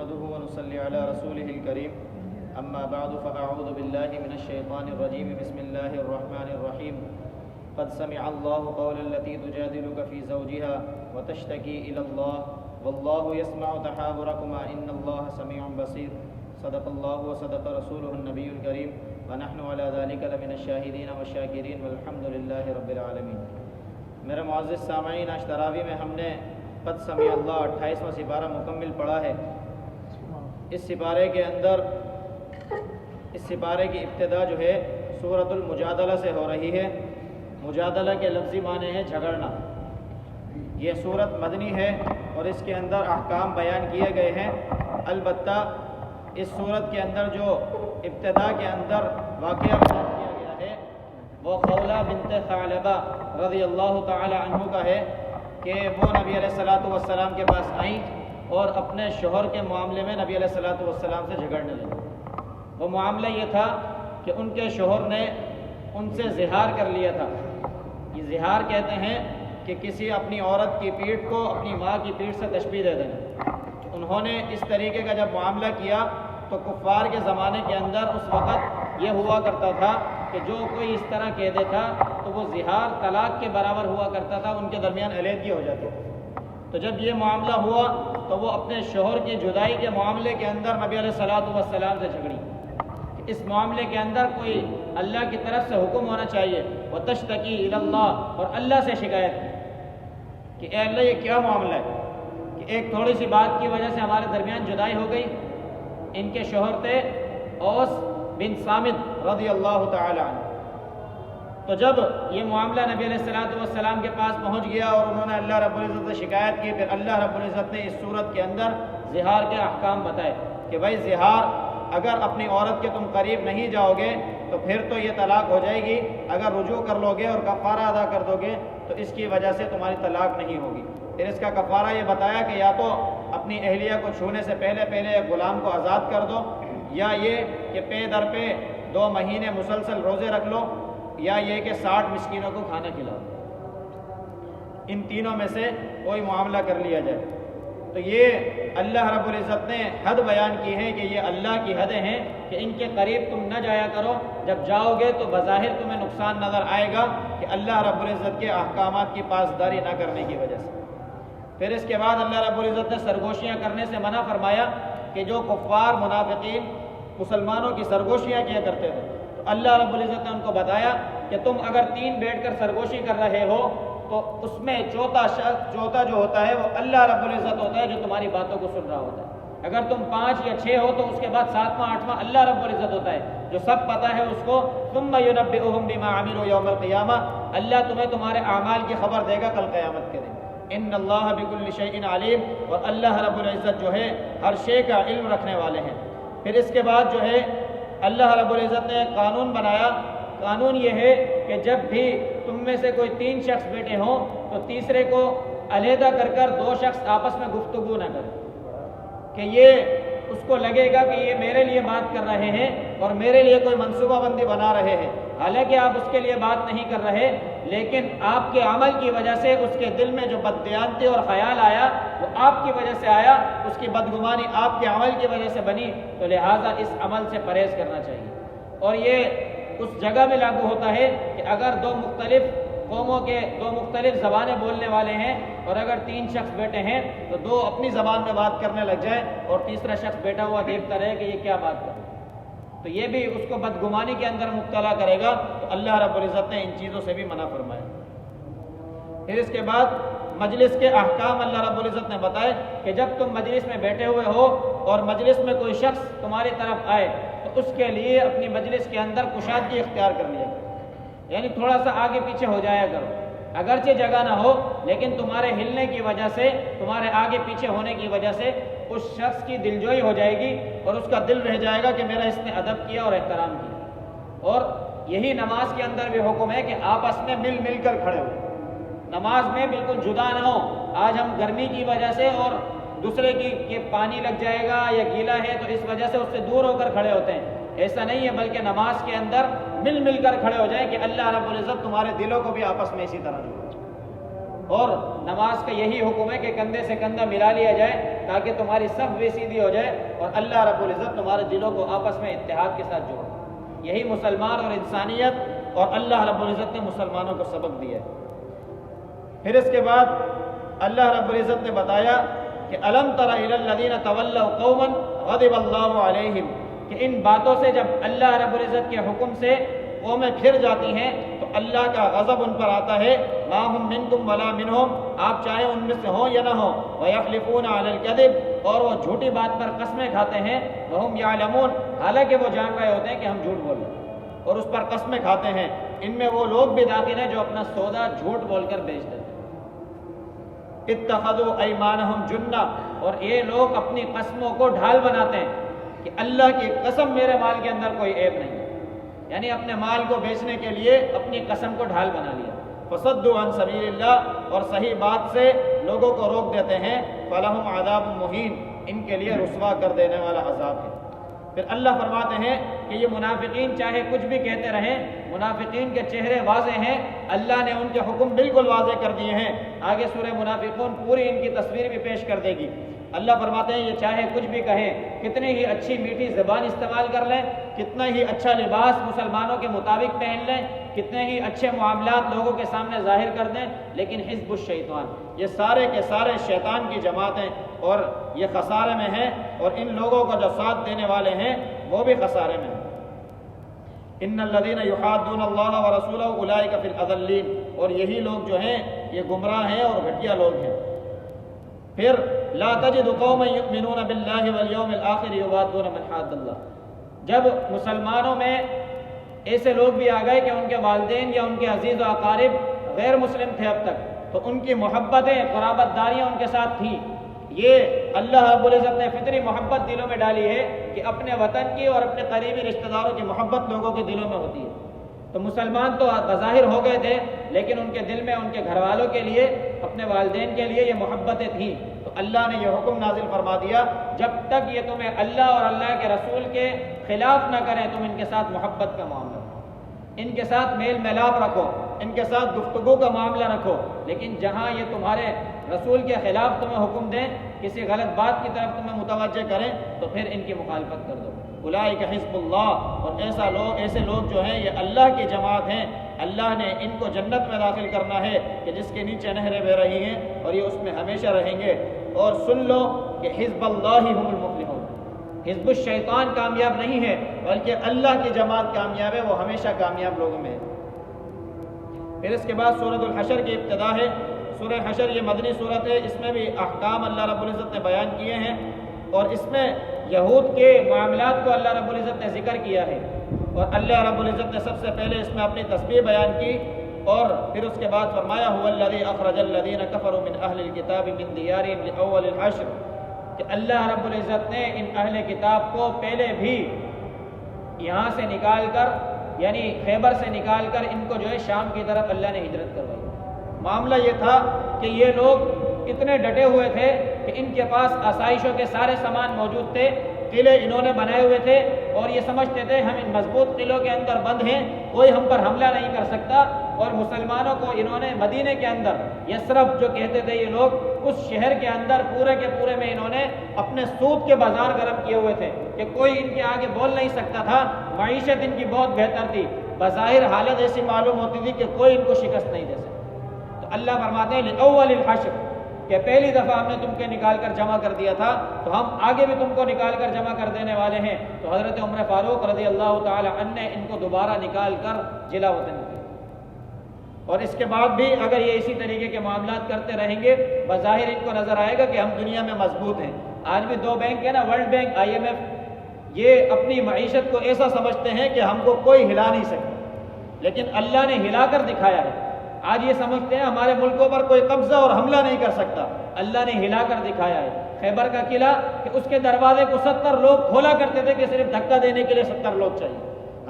نحمده ونصلي على رسوله الكريم أما بعد فأعوذ بالله من الشيطان الرجيم بسم الله الرحمن الرحيم قد سمع الله قول التي تجادلك في زوجها وتشتكي إلى الله والله يسمع تحاوركما إن الله سميع بصير صدق الله وصدق رسوله النبي الكريم ونحن على ذلك لمن الشاهدين والشاكرين والحمد لله رب العالمين۔ میرے معزز سامعین، آج تراویح میں ہم نے قد سمع اللہ 28واں سپارہ مکمل پڑھا ہے۔ اس سپارے کے اندر اس سپارے کی ابتدا جو ہے سورۃ المجادلہ سے ہو رہی ہے۔ مجادلہ کے لفظی معنی ہے جھگڑنا۔ یہ سورت مدنی ہے اور اس کے اندر احکام بیان کیے گئے ہیں۔ البتہ اس سورت کے اندر جو ابتدا کے اندر واقعہ بیان کیا گیا ہے وہ خولہ بنت ثعلبہ رضی اللہ تعالی عنہ کا ہے کہ وہ نبی علیہ الصلوۃ والسلام کے پاس آئیں اور اپنے شوہر کے معاملے میں نبی علیہ الصلوۃ والسلام سے جھگڑنے لگیں۔ وہ معاملہ یہ تھا کہ ان کے شوہر نے ان سے زہار کر لیا تھا۔ یہ زہار کہتے ہیں کہ کسی اپنی عورت کی پیٹھ کو اپنی ماں کی پیٹھ سے تشبیہ دے دینا۔ انہوں نے اس طریقے کا جب معاملہ کیا تو کفار کے زمانے کے اندر اس وقت یہ ہوا کرتا تھا کہ جو کوئی اس طرح کہہ دیتا تو وہ زہار طلاق کے برابر ہوا کرتا تھا، ان کے درمیان علیحدگی ہو جاتی تھی۔ تو جب یہ معاملہ ہوا تو وہ اپنے شوہر کی جدائی کے معاملے کے اندر نبی علیہ الصلوۃ والسلام سے جھگڑی۔ اس معاملے کے اندر کوئی اللہ کی طرف سے حکم ہونا چاہیے، وتشتکی الی اللہ، اور اللہ سے شکایت کی کہ اے اللہ یہ کیا معاملہ ہے کہ ایک تھوڑی سی بات کی وجہ سے ہمارے درمیان جدائی ہو گئی۔ ان کے شوہر تھے اوس بن صامت رضی اللہ تعالی عنہ۔ تو جب یہ معاملہ نبی علیہ الصلوۃ والسلام کے پاس پہنچ گیا اور انہوں نے اللہ رب العزت سے شکایت کی، پھر اللہ رب العزت نے اس صورت کے اندر زہار کے احکام بتائے کہ بھائی زہار اگر اپنی عورت کے تم قریب نہیں جاؤ گے تو پھر تو یہ طلاق ہو جائے گی، اگر رجوع کر لو گے اور کفارہ ادا کر دو گے تو اس کی وجہ سے تمہاری طلاق نہیں ہوگی۔ پھر اس کا کفارہ یہ بتایا کہ یا تو اپنی اہلیہ کو چھونے سے پہلے ایک غلام کو آزاد کر دو، یا یہ کہ پے در پہ 2 مہینے مسلسل روزے رکھ لو، یا یہ کہ 60 مسکینوں کو کھانا کھلاؤ۔ ان تینوں میں سے کوئی معاملہ کر لیا جائے۔ تو یہ اللہ رب العزت نے حد بیان کی ہے کہ یہ اللہ کی حدیں ہیں کہ ان کے قریب تم نہ جایا کرو۔ جب جاؤ گے تو بظاہر تمہیں نقصان نظر آئے گا کہ اللہ رب العزت کے احکامات کی پاسداری نہ کرنے کی وجہ سے۔ پھر اس کے بعد اللہ رب العزت نے سرگوشیاں کرنے سے منع فرمایا کہ جو کفار منافقین مسلمانوں کی سرگوشیاں کیا کرتے تھے، تو اللہ رب العزت نے ان کو بتایا کہ تم اگر 3 بیٹھ کر سرگوشی کر رہے ہو تو اس میں چوتھا جو ہوتا ہے وہ اللہ رب العزت ہوتا ہے جو تمہاری باتوں کو سن رہا ہوتا ہے۔ اگر تم 5 یا 6 ہو تو اس کے بعد 7واں 8واں اللہ رب العزت ہوتا ہے جو سب پتہ ہے اس کو۔ ثم ينبئهم بما عملوا يوم القیامہ، اللہ تمہیں تمہارے اعمال کی خبر دے گا کل قیامت کے دن۔ ان اللہ بكل شیء علیم، اور اللہ رب العزت جو ہے ہر شے کا علم رکھنے والے ہیں۔ پھر اس کے بعد جو ہے اللہ رب العزت نے ایک قانون بنایا۔ قانون یہ ہے کہ جب بھی تم میں سے کوئی 3 شخص بیٹھے ہوں تو تیسرے کو علیحدہ کر 2 شخص آپس میں گفتگو نہ کریں، کہ یہ اس کو لگے گا کہ یہ میرے لیے بات کر رہے ہیں اور میرے لیے کوئی منصوبہ بندی بنا رہے ہیں، حالانکہ آپ اس کے لیے بات نہیں کر رہے، لیکن آپ کے عمل کی وجہ سے اس کے دل میں جو بددیانتی اور خیال آیا وہ آپ کی وجہ سے آیا، اس کی بدگمانی آپ کے عمل کی وجہ سے بنی، تو لہٰذا اس عمل سے پرہیز کرنا چاہیے۔ اور یہ اس جگہ میں لاگو ہوتا ہے کہ اگر 2 مختلف قوموں کے 2 مختلف زبانیں بولنے والے ہیں اور اگر 3 شخص بیٹھے ہیں تو 2 اپنی زبان میں بات کرنے لگ جائے اور تیسرا شخص بیٹھا ہوا دیکھتا رہے کہ یہ کیا بات کر رہا ہے، تو یہ بھی اس کو بدگمانی کے اندر مبتلا کرے گا۔ تو اللہ رب العزت نے ان چیزوں سے بھی منع فرمایا۔ پھر اس کے بعد مجلس کے احکام اللہ رب العزت نے بتائے کہ جب تم مجلس میں بیٹھے ہوئے ہو اور مجلس میں کوئی شخص تمہاری طرف آئے تو اس کے لیے اپنی مجلس کے اندر کشادگی اختیار کر لیا کرو، یعنی تھوڑا سا آگے پیچھے ہو جایا کرو، اگرچہ جگہ نہ ہو لیکن تمہارے ہلنے کی وجہ سے، تمہارے آگے پیچھے ہونے کی وجہ سے اس شخص کی دلجوئی ہو جائے گی اور اس کا دل رہ جائے گا کہ میرا اس نے ادب کیا اور احترام کیا۔ اور یہی نماز کے اندر بھی حکم ہے کہ آپس میں مل کر کھڑے ہو، نماز میں بالکل جدا نہ ہو۔ آج ہم گرمی کی وجہ سے اور دوسرے کی کہ پانی لگ جائے گا یا گیلا ہے تو اس وجہ سے اس سے دور ہو کر کھڑے ہوتے ہیں، ایسا نہیں ہے، بلکہ نماز کے اندر مل کر کھڑے ہو جائیں کہ اللہ رب العزت تمہارے دلوں کو بھی آپس میں اسی طرح جوڑے۔ اور نماز کا یہی حکم ہے کہ کندھے سے کندھا ملا لیا جائے تاکہ تمہاری صف بھی سیدھی ہو جائے اور اللہ رب العزت تمہارے دلوں کو آپس میں اتحاد کے ساتھ جوڑے۔ یہی مسلمان اور انسانیت اور اللہ رب العزت نے مسلمانوں کو سبق دیا ہے۔ پھر اس کے بعد اللہ رب العزت نے بتایا کہ الم تر الی الذین تولوا قوما غضب اللہ علیہم، کہ ان باتوں سے جب اللہ رب العزت کے حکم سے قومیں پھر جاتی ہیں تو اللہ کا غضب ان پر آتا ہے۔ ما ہم منکم ولا منہم، آپ چاہے ان میں سے ہوں یا نہ ہوں۔ ویحلفون علی الکذب، اور وہ جھوٹی بات پر قسمیں کھاتے ہیں۔ وہم یعلمون، حالانکہ وہ جان رہے ہوتے ہیں کہ ہم جھوٹ بول رہے ہیں اور اس پر قسمیں کھاتے ہیں۔ ان میں وہ لوگ بھی داخل ہیں جو اپنا سودا جھوٹ بول کر بیچ دیتے ہیں۔ اتخذوا ایمانہم جنہ، اور یہ لوگ اپنی قسموں کو ڈھال بناتے ہیں کہ اللہ کی قسم میرے مال کے اندر کوئی عیب نہیں، یعنی اپنے مال کو بیچنے کے لیے اپنی قسم کو ڈھال بنا لیا۔ فصدوا عن سبیل اللہ، اور صحیح بات سے لوگوں کو روک دیتے ہیں۔ فلہم عذاب مہین، ان کے لیے رسوا کر دینے والا عذاب ہے۔ پھر اللہ فرماتے ہیں کہ یہ منافقین چاہے کچھ بھی کہتے رہیں، منافقین کے چہرے واضح ہیں، اللہ نے ان کے حکم بالکل واضح کر دیے ہیں۔ آگے سورہ منافقون پوری ان کی تصویر بھی پیش کر دے گی۔ اللہ فرماتے ہیں یہ چاہے کچھ بھی کہیں، کتنی ہی اچھی میٹھی زبان استعمال کر لیں، کتنا ہی اچھا لباس مسلمانوں کے مطابق پہن لیں، کتنے ہی اچھے معاملات لوگوں کے سامنے ظاہر کر دیں، لیکن حزب الشیطان، یہ سارے کے سارے شیطان کی جماعت ہیں اور یہ خسارے میں ہیں، اور ان لوگوں کو جو ساتھ دینے والے ہیں وہ بھی خسارے میں ہیں۔ ان الذین یحادون اللہ ورسولہ اولئک فی الاضلین، اور یہی لوگ جو ہیں یہ گمراہ ہیں اور گھٹیا لوگ ہیں۔ پھر لا تجد قوما یؤمنون باللہ والیوم الآخر یوادون من حاد اللہ، جب مسلمانوں میں ایسے لوگ بھی آ گئے کہ ان کے والدین یا ان کے عزیز و اقارب غیر مسلم تھے اب تک، تو ان کی محبتیں، قرابت داریاں ان کے ساتھ تھیں۔ یہ اللہ رب العزت نے فطری محبت دلوں میں ڈالی ہے کہ اپنے وطن کی اور اپنے قریبی رشتہ داروں کی محبت لوگوں کے دلوں میں ہوتی ہے۔ تو مسلمان تو بظاہر ہو گئے تھے، لیکن ان کے دل میں ان کے گھر والوں کے لیے، اپنے والدین کے لیے یہ محبتیں تھیں۔ تو اللہ نے یہ حکم نازل فرما دیا، جب تک یہ تمہیں اللہ اور اللہ کے رسول کے خلاف نہ کریں، تم ان کے ساتھ محبت کا معاملہ رکھو، ان کے ساتھ میل ملاپ رکھو، ان کے ساتھ گفتگو کا معاملہ رکھو، لیکن جہاں یہ تمہارے رسول کے خلاف تمہیں حکم دیں، کسی غلط بات کی طرف تمہیں متوجہ کریں، تو پھر ان کی مخالفت کر دو۔ اولئک حزب اللہ، اور ایسے لوگ جو ہیں یہ اللہ کی جماعت ہیں، اللہ نے ان کو جنت میں داخل کرنا ہے کہ جس کے نیچے نہریں بہہ رہی ہیں، اور یہ اس میں ہمیشہ رہیں گے۔ اور سن لو کہ حزب اللہ ہم المفلحون، حزب الشیطان کامیاب نہیں ہے، بلکہ اللہ کی جماعت کامیاب ہے، وہ ہمیشہ کامیاب لوگوں میں ہے۔ پھر اس کے بعد سورۃ الحشر کی ابتدا ہے۔ سورہ حشر یہ مدنی سورت ہے، اس میں بھی احکام اللہ رب العزت نے بیان کیے ہیں، اور اس میں یہود کے معاملات کو اللہ رب العزت نے ذکر کیا ہے، اور اللہ رب العزت نے سب سے پہلے اس میں اپنی تسبیح بیان کی، اور پھر اس کے بعد فرمایا هو الذی اخرج الذین کفروا من اہل الکتاب من دیارہم لاول الحشر، کہ اللہ رب العزت نے ان اہل کتاب کو پہلے بھی یہاں سے نکال کر، یعنی خیبر سے نکال کر ان کو جو ہے شام کی طرف اللہ نے ہجرت کروائی۔ معاملہ یہ تھا کہ یہ لوگ اتنے ڈٹے ہوئے تھے کہ ان کے پاس آسائشوں کے سارے سامان موجود تھے، قلعے انہوں نے بنائے ہوئے تھے، اور یہ سمجھتے تھے ہم ان مضبوط قلعوں کے اندر بند ہیں، کوئی ہم پر حملہ نہیں کر سکتا۔ اور مسلمانوں کو انہوں نے مدینے کے اندر، یثرب جو کہتے تھے یہ لوگ، اس شہر کے اندر پورے کے پورے میں انہوں نے اپنے سود کے بازار گرم کیے ہوئے تھے کہ کوئی ان کے آگے بول نہیں سکتا تھا۔ معیشت ان کی بہت بہتر تھی، بظاہر حالت ایسی معلوم ہوتی تھی کہ کوئی ان کو شکست نہیں دے سکتا۔ تو اللہ فرماتے ہیں لأول الحشر، کہ پہلی دفعہ ہم نے تم کو نکال کر جمع کر دیا تھا، تو ہم آگے بھی تم کو نکال کر جمع کر دینے والے ہیں۔ تو حضرت عمر فاروق رضی اللہ تعالی عنہ نے ان کو دوبارہ نکال کر جلا وطن کیا۔ اور اس کے بعد بھی اگر یہ اسی طریقے کے معاملات کرتے رہیں گے، بظاہر ان کو نظر آئے گا کہ ہم دنیا میں مضبوط ہیں۔ آج بھی دو بینک ہیں نا، ورلڈ بینک، IMF، یہ اپنی معیشت کو ایسا سمجھتے ہیں کہ ہم کو کوئی ہلا نہیں سکتا، لیکن اللہ نے ہلا کر دکھایا ہے۔ آج یہ سمجھتے ہیں ہمارے ملکوں پر کوئی قبضہ اور حملہ نہیں کر سکتا، اللہ نے ہلا کر دکھایا ہے۔ خیبر کا قلعہ کہ اس کے دروازے کو 70 لوگ کھولا کرتے تھے کہ صرف دھکا دینے کے لیے 70 لوگ چاہیے۔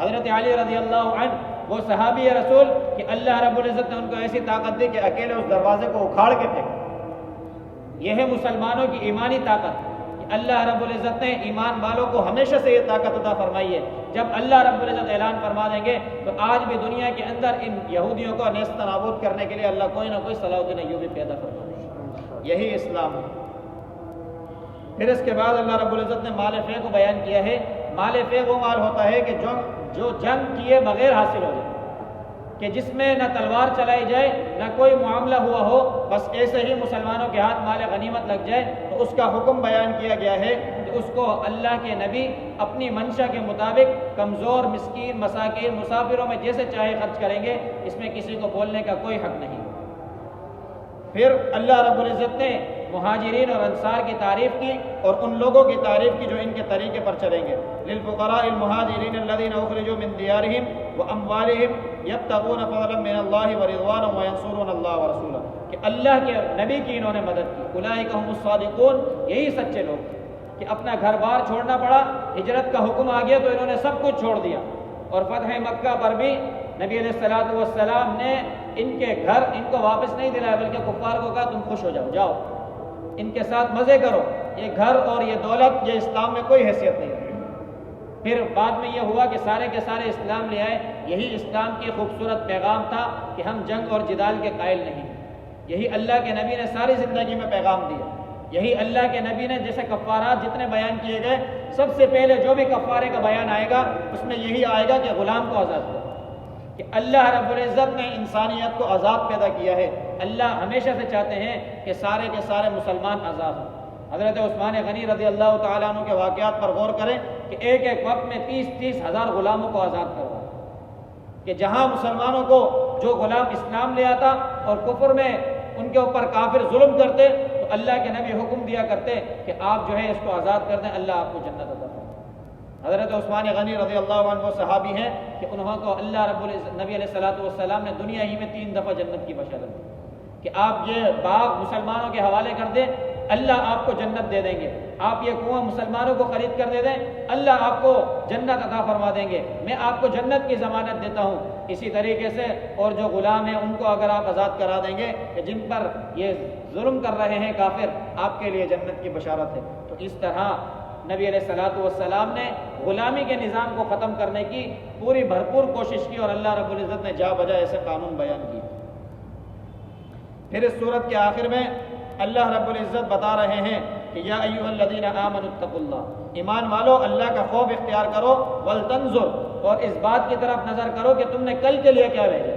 حضرت علی رضی اللہ عنہ وہ صحابی رسول کہ اللہ رب العزت نے ان کو ایسی طاقت دی کہ اکیلے اس دروازے کو اکھاڑ کے پھینک۔ یہ ہے مسلمانوں کی ایمانی طاقت کہ اللہ رب العزت نے ایمان والوں کو ہمیشہ سے یہ طاقت عطا فرمائی ہے. جب اللہ رب العزت اعلان فرما دیں گے تو آج بھی دنیا کے اندر ان یہودیوں کو نیست نابود کرنے کے لیے اللہ کوئی نہ کوئی صلاح الدین ایوبی پیدا فرما دیں گے. یہی اسلام ہے. پھر اس کے بعد اللہ رب العزت نے مال فے کو بیان کیا ہے. مال فے وہ مال ہوتا ہے کہ جو جنگ کیے بغیر حاصل ہو جائے، کہ جس میں نہ تلوار چلائی جائے نہ کوئی معاملہ ہوا ہو، بس ایسے ہی مسلمانوں کے ہاتھ مال غنیمت لگ جائے. تو اس کا حکم بیان کیا گیا ہے کہ اس کو اللہ کے نبی اپنی منشا کے مطابق کمزور، مسکین، مساکین، مسافروں میں جیسے چاہے خرچ کریں گے. اس میں کسی کو بولنے کا کوئی حق نہیں. پھر اللہ رب العزت نے مہاجرین اور انصار کی تعریف کی اور ان لوگوں کی تعریف کی جو ان کے طریقے پر چلیں گے. للفقراء المہاجرین الذین اخرجوا من دیارہم واموالہم یبتغون فضلا من اللہ ورضوانا وینصرون اللہ ورسولہ، کہ اللہ کے نبی کی انہوں نے مدد کی. اولئک هم الصادقون، یہی سچے لوگ کہ اپنا گھر بار چھوڑنا پڑا، ہجرت کا حکم آ گیا تو انہوں نے سب کچھ چھوڑ دیا. اور فتح مکہ پر بھی نبی علیہ الصلوۃ والسلام نے ان کے گھر ان کو واپس نہیں دلایا، بلکہ کفار کو کہا تم خوش ہو جاؤ، جاؤ ان کے ساتھ مزے کرو، یہ گھر اور یہ دولت یہ اسلام میں کوئی حیثیت نہیں ہے. پھر بعد میں یہ ہوا کہ سارے کے سارے اسلام لے آئے. یہی اسلام کی خوبصورت پیغام تھا کہ ہم جنگ اور جدال کے قائل نہیں. یہی اللہ کے نبی نے ساری زندگی میں پیغام دیا. یہی اللہ کے نبی نے جیسے کفارات جتنے بیان کیے گئے، سب سے پہلے جو بھی کفارے کا بیان آئے گا اس میں یہی آئے گا کہ غلام کو آزاد کرو، کہ اللہ رب العزت نے انسانیت کو آزاد پیدا کیا ہے. اللہ ہمیشہ سے چاہتے ہیں کہ سارے کے سارے مسلمان آزاد ہوں. حضرت عثمان غنی رضی اللہ تعالیٰ عنہ کے واقعات پر غور کریں کہ ایک ایک وقت میں 30-30 ہزار غلاموں کو آزاد کروا، کہ جہاں مسلمانوں کو جو غلام اسلام لے آتا اور کفر میں ان کے اوپر کافر ظلم کرتے تو اللہ کے نبی حکم دیا کرتے کہ آپ جو ہے اس کو آزاد کر دیں، اللہ آپ کو جنت عطا فرمائے. حضرت عثمان غنی رضی اللہ عنہ وہ صحابی ہیں کہ انہوں کو اللہ رب العزت نبی علیہ الصلوۃ والسلام نے دنیا ہی میں 3 دفعہ جنت کی بشارت دی کہ آپ یہ باغ مسلمانوں کے حوالے کر دیں، اللہ آپ کو جنت دے دیں گے. آپ یہ کنواں مسلمانوں کو خرید کر دے دیں، اللہ آپ کو جنت عطا فرما دیں گے. میں آپ کو جنت کی ضمانت دیتا ہوں. اسی طریقے سے اور جو غلام ہیں ان کو اگر آپ آزاد کرا دیں گے کہ جن پر یہ ظلم کر رہے ہیں کافر، آپ کے لیے جنت کی بشارت ہے. تو اس طرح نبی علیہ الصلوۃ والسلام نے غلامی کے نظام کو ختم کرنے کی پوری بھرپور کوشش کی اور اللہ رب العزت نے جا بجا ایسے قانون بیان کیے. پھر اس صورت کے آخر میں اللہ رب العزت بتا رہے ہیں کہ یا ایھا الذین آمنوا اتقوا اللہ، ایمان والو اللہ کا خوف اختیار کرو، ولتنظر، اور اس بات کی طرف نظر کرو کہ تم نے کل کے لیے کیا بھیجا،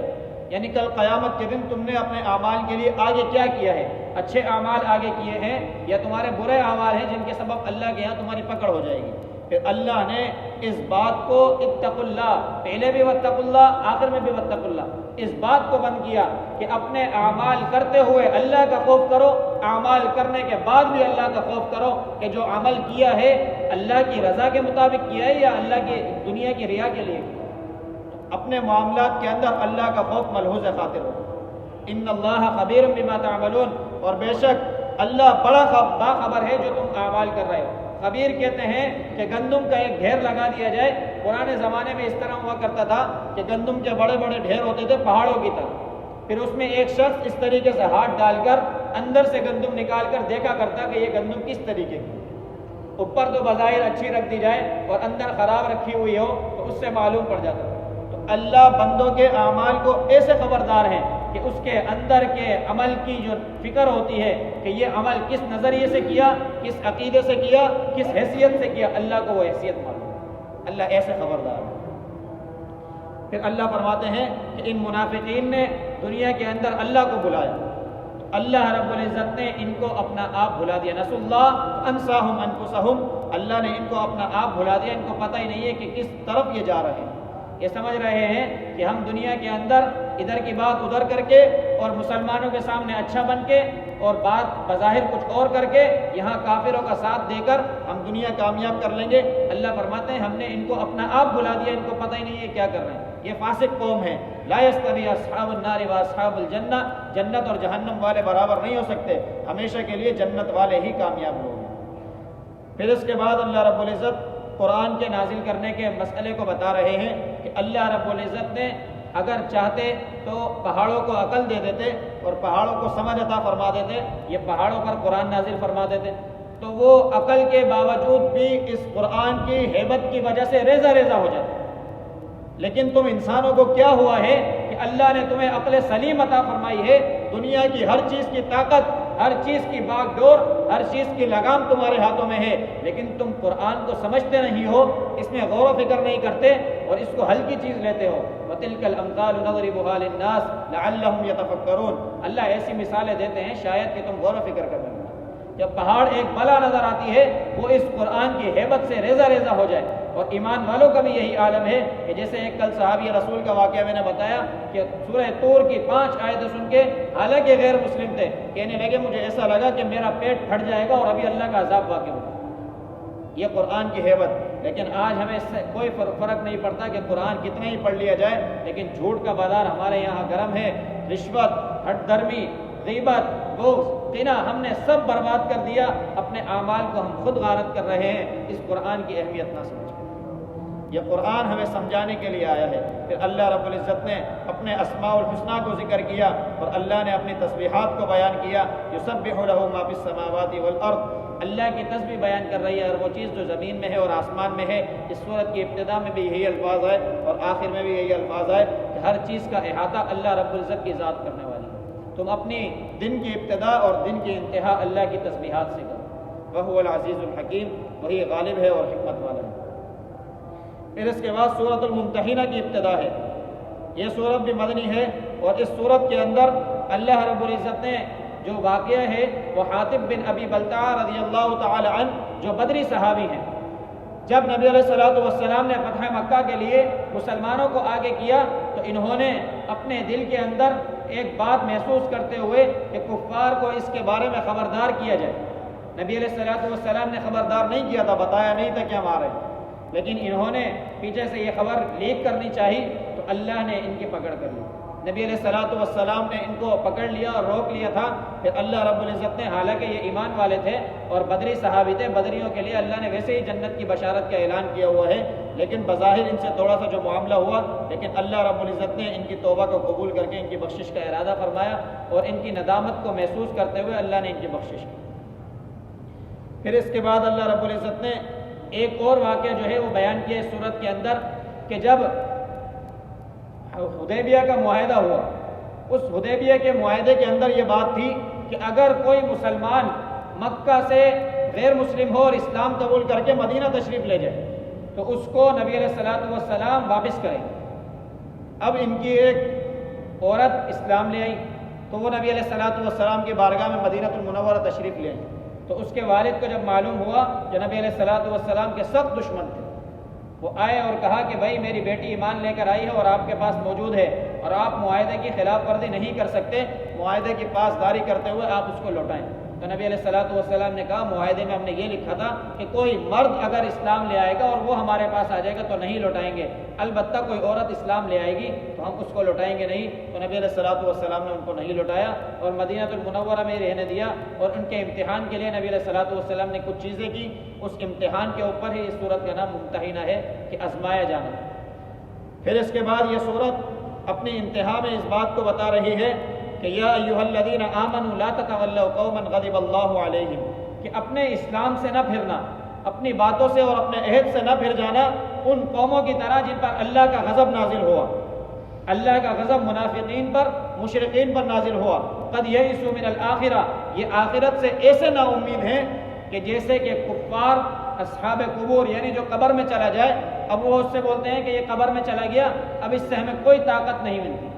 یعنی کل قیامت کے دن تم نے اپنے اعمال کے لیے آگے کیا کیا ہے. اچھے اعمال آگے کیے ہیں یا تمہارے برے اعمال ہیں جن کے سبب اللہ کے یہاں تمہاری پکڑ ہو جائے گی. پھر اللہ نے اس بات کو اتقوا اللہ، پہلے بھی واتقوا اللہ، آخر میں بھی واتقوا اللہ، اس بات کو بند کیا کہ اپنے اعمال کرتے ہوئے اللہ کا خوف کرو، اعمال کرنے کے بعد بھی اللہ کا خوف کرو کہ جو عمل کیا ہے اللہ کی رضا کے مطابق کیا ہے یا اللہ کی دنیا کی ریا کے لیے. اپنے معاملات کے اندر اللہ کا خوف ملحوظ خاطر ہو. ان اللہ خبیر بما تعملون، اور بے شک اللہ بڑا باخبر ہے جو تم اعمال کر رہے ہو. خبیر کہتے ہیں کہ گندم کا ایک ڈھیر لگا دیا جائے. پرانے زمانے میں اس طرح ہوا کرتا تھا کہ گندم کے بڑے بڑے ڈھیر ہوتے تھے پہاڑوں کی طرح، پھر اس میں ایک شخص اس طریقے سے ہاتھ ڈال کر اندر سے گندم نکال کر دیکھا کرتا کہ یہ گندم کس طریقے کی، اوپر تو بظاہر اچھی رکھ دی جائے اور اندر خراب رکھی ہوئی ہو تو اس سے معلوم پڑ جاتا تھا. تو اللہ بندوں کے اعمال کو ایسے خبردار ہیں کہ اس کے اندر کے عمل کی جو فکر ہوتی ہے کہ یہ عمل کس نظریے سے کیا، کس عقیدے سے کیا، کس حیثیت سے کیا، اللہ کو وہ حیثیت معلوم ہے. اللہ ایسے خبردار ہے. پھر اللہ فرماتے ہیں کہ ان منافقین نے دنیا کے اندر اللہ کو بلایا، اللہ رب العزت نے ان کو اپنا آپ بھلا دیا. نسوا اللہ انساہم انفسہم، اللہ نے ان کو اپنا آپ بھلا دیا. ان کو پتہ ہی نہیں ہے کہ کس طرف یہ جا رہے ہیں. یہ سمجھ رہے ہیں کہ ہم دنیا کے اندر ادھر کی بات ادھر کر کے اور مسلمانوں کے سامنے اچھا بن کے اور بات بظاہر کچھ اور کر کے یہاں کافروں کا ساتھ دے کر ہم دنیا کامیاب کر لیں گے. اللہ فرماتے ہیں ہم نے ان کو اپنا آپ بھلا دیا، ان کو پتہ ہی نہیں ہے کیا کر رہے ہیں. یہ فاسق قوم ہے. لا یستوی اصحاب النار و اصحاب الجنہ، جنت اور جہنم والے برابر نہیں ہو سکتے، ہمیشہ کے لیے جنت والے ہی کامیاب ہوں گے. پھر اس کے بعد اللہ رب العزت قرآن کے نازل کرنے کے مسئلے کو بتا رہے ہیں کہ اللہ رب العزت نے اگر چاہتے تو پہاڑوں کو عقل دے دیتے اور پہاڑوں کو سمجھ عطا فرما دیتے. یہ پہاڑوں پر قرآن نازل فرما دیتے. تو وہ عقل کے باوجود بھی اس قرآن کی ہیبت کی وجہ سے ریزہ ریزہ ہو جاتا ہے۔ لیکن تم انسانوں کو کیا ہوا ہے کہ اللہ نے تمہیں عقل سلیم عطا فرمائی ہے، دنیا کی ہر چیز کی طاقت، ہر چیز کی باغ ڈور، ہر چیز کی لگام تمہارے ہاتھوں میں ہے، لیکن تم قرآن کو سمجھتے نہیں ہو، اس میں غور و فکر نہیں کرتے اور اس کو ہلکی چیز لیتے ہو۔ وَتِلْكَ الْأَمْثَالُ نَضْرِبُهَا لِلنَّاسِ لَعَلَّهُمْ يَتَفَكَّرُونَ، اللہ ایسی مثالیں دیتے ہیں شاید کہ تم غور و فکر کرنے لگو۔ جب پہاڑ ایک بلا نظر آتی ہے وہ اس قرآن کی ہیبت سے ریزہ ریزہ ہو جائے، اور ایمان والوں کا بھی یہی عالم ہے کہ جیسے ایک کل صحابی رسول کا واقعہ میں نے بتایا کہ سورہ طور کی 5 آیتیں سن کے حالانکہ غیر مسلم تھے، کہنے لگے مجھے ایسا لگا کہ میرا پیٹ پھٹ جائے گا اور ابھی اللہ کا عذاب واقع ہوگا۔ یہ قرآن کی ہیبت۔ لیکن آج ہمیں اس سے کوئی فرق نہیں پڑتا کہ قرآن کتنا ہی پڑھ لیا جائے، لیکن جھوٹ کا بازار ہمارے یہاں گرم ہے، رشوت، ہٹ درمی، غیبت، بغض، قنا، ہم نے سب برباد کر دیا، اپنے اعمال کو ہم خود غارت کر رہے ہیں اس قرآن کی اہمیت نہ سمجھ۔ یہ قرآن ہمیں سمجھانے کے لیے آیا ہے۔ پھر اللہ رب العزت نے اپنے اسماء الحسنیٰ کو ذکر کیا اور اللہ نے اپنی تسبیحات کو بیان کیا۔ یسبح لہ ما فی السماوات والارض، اللہ کی تسبیح بیان کر رہی ہے، اور وہ چیز جو زمین میں ہے اور آسمان میں ہے۔ اس سورت کی ابتدا میں بھی یہی الفاظ ہے اور آخر میں بھی یہی الفاظ ہے کہ ہر چیز کا احاطہ اللہ رب العزت کی ذات کرنے والی ہے۔ تم اپنی دن کی ابتدا اور دن کی انتہا اللہ کی تسبیحات سے کرو۔ وہو العزیز الحکیم، وہی غالب ہے اور حکمت والا ہے۔ پھر اس کے بعد سورۃ الممتحنہ کی ابتدا ہے۔ یہ سورت بھی مدنی ہے، اور اس سورت کے اندر اللہ رب العزت نے جو واقعہ ہے وہ حاطب بن ابی بلتع رضی اللہ تعالی عنہ جو بدری صحابی ہیں، جب نبی علیہ الصلوۃ والسلام نے فتح مکہ کے لیے مسلمانوں کو آگے کیا تو انہوں نے اپنے دل کے اندر ایک بات محسوس کرتے ہوئے کہ کفار کو اس کے بارے میں خبردار کیا جائے۔ نبی علیہ الصلوۃ والسلام نے خبردار نہیں کیا تھا، بتایا نہیں تھا کہ ہم آ رہے ہیں، لیکن انہوں نے پیچھے سے یہ خبر لیک کرنی چاہی تو اللہ نے ان کی پکڑ کر لی۔ نبی علیہ الصلوۃ والسلام نے ان کو پکڑ لیا اور روک لیا تھا۔ پھر اللہ رب العزت نے، حالانکہ یہ ایمان والے تھے اور بدری صحابی تھے، بدریوں کے لیے اللہ نے ویسے ہی جنت کی بشارت کا اعلان کیا ہوا ہے، لیکن بظاہر ان سے تھوڑا سا جو معاملہ ہوا، لیکن اللہ رب العزت نے ان کی توبہ کو قبول کر کے ان کی بخشش کا ارادہ فرمایا، اور ان کی ندامت کو محسوس کرتے ہوئے اللہ نے ان کی بخشش کی۔ پھر اس کے بعد اللہ رب العزت نے ایک اور واقعہ جو ہے وہ بیان کیا اس سورت کے اندر کہ جب حدیبیہ کا معاہدہ ہوا، اس حدیبیہ کے معاہدے کے اندر یہ بات تھی کہ اگر کوئی مسلمان مکہ سے غیر مسلم ہو اور اسلام قبول کر کے مدینہ تشریف لے جائے تو اس کو نبی علیہ الصلوۃ والسلام واپس کریں۔ اب ان کی ایک عورت اسلام لے آئی تو وہ نبی علیہ الصلوۃ والسلام کی بارگاہ میں مدینہ المنورہ تشریف لے آئی، تو اس کے والد کو جب معلوم ہوا کہ نبی علیہ الصلوۃ والسلام کے سخت دشمن تھے، وہ آئے اور کہا کہ بھائی میری بیٹی ایمان لے کر آئی ہے اور آپ کے پاس موجود ہے، اور آپ معاہدے کی خلاف ورزی نہیں کر سکتے، معاہدے کی پاسداری کرتے ہوئے آپ اس کو لوٹائیں۔ تو نبی علیہ الصلوۃ والسلام نے کہا معاہدے میں ہم نے یہ لکھا تھا کہ کوئی مرد اگر اسلام لے آئے گا اور وہ ہمارے پاس آ جائے گا تو نہیں لوٹائیں گے، البتہ کوئی عورت اسلام لے آئے گی تو ہم اس کو لوٹائیں گے نہیں۔ تو نبی علیہ الصلوۃ والسلام نے ان کو نہیں لوٹایا اور مدینہ المنورہ میں رہنے دیا، اور ان کے امتحان کے لیے نبی علیہ الصلوۃ والسلام نے کچھ چیزیں کی، اس امتحان کے اوپر ہی اس سورت کا نام ممتحنہ ہے کہ آزمایا جانا۔ پھر اس کے بعد یہ سورت اپنی انتہا میں اس بات کو بتا رہی ہے کہ یا ایھا الذین آمنوا لا تتولوا قوما غضب اللہ علیہم، کہ اپنے اسلام سے نہ پھرنا، اپنی باتوں سے اور اپنے عہد سے نہ پھر جانا ان قوموں کی طرح جن پر اللہ کا غضب نازل ہوا۔ اللہ کا غضب منافقین پر، مشرکین پر نازل ہوا۔ قد یئسوا من الآخرہ، یہ آخرت سے ایسے نا امید ہیں کہ جیسے کہ کفار اصحاب قبور، یعنی جو قبر میں چلا جائے، اب وہ اس سے بولتے ہیں کہ یہ قبر میں چلا گیا، اب اس سے ہمیں کوئی طاقت نہیں ملتی۔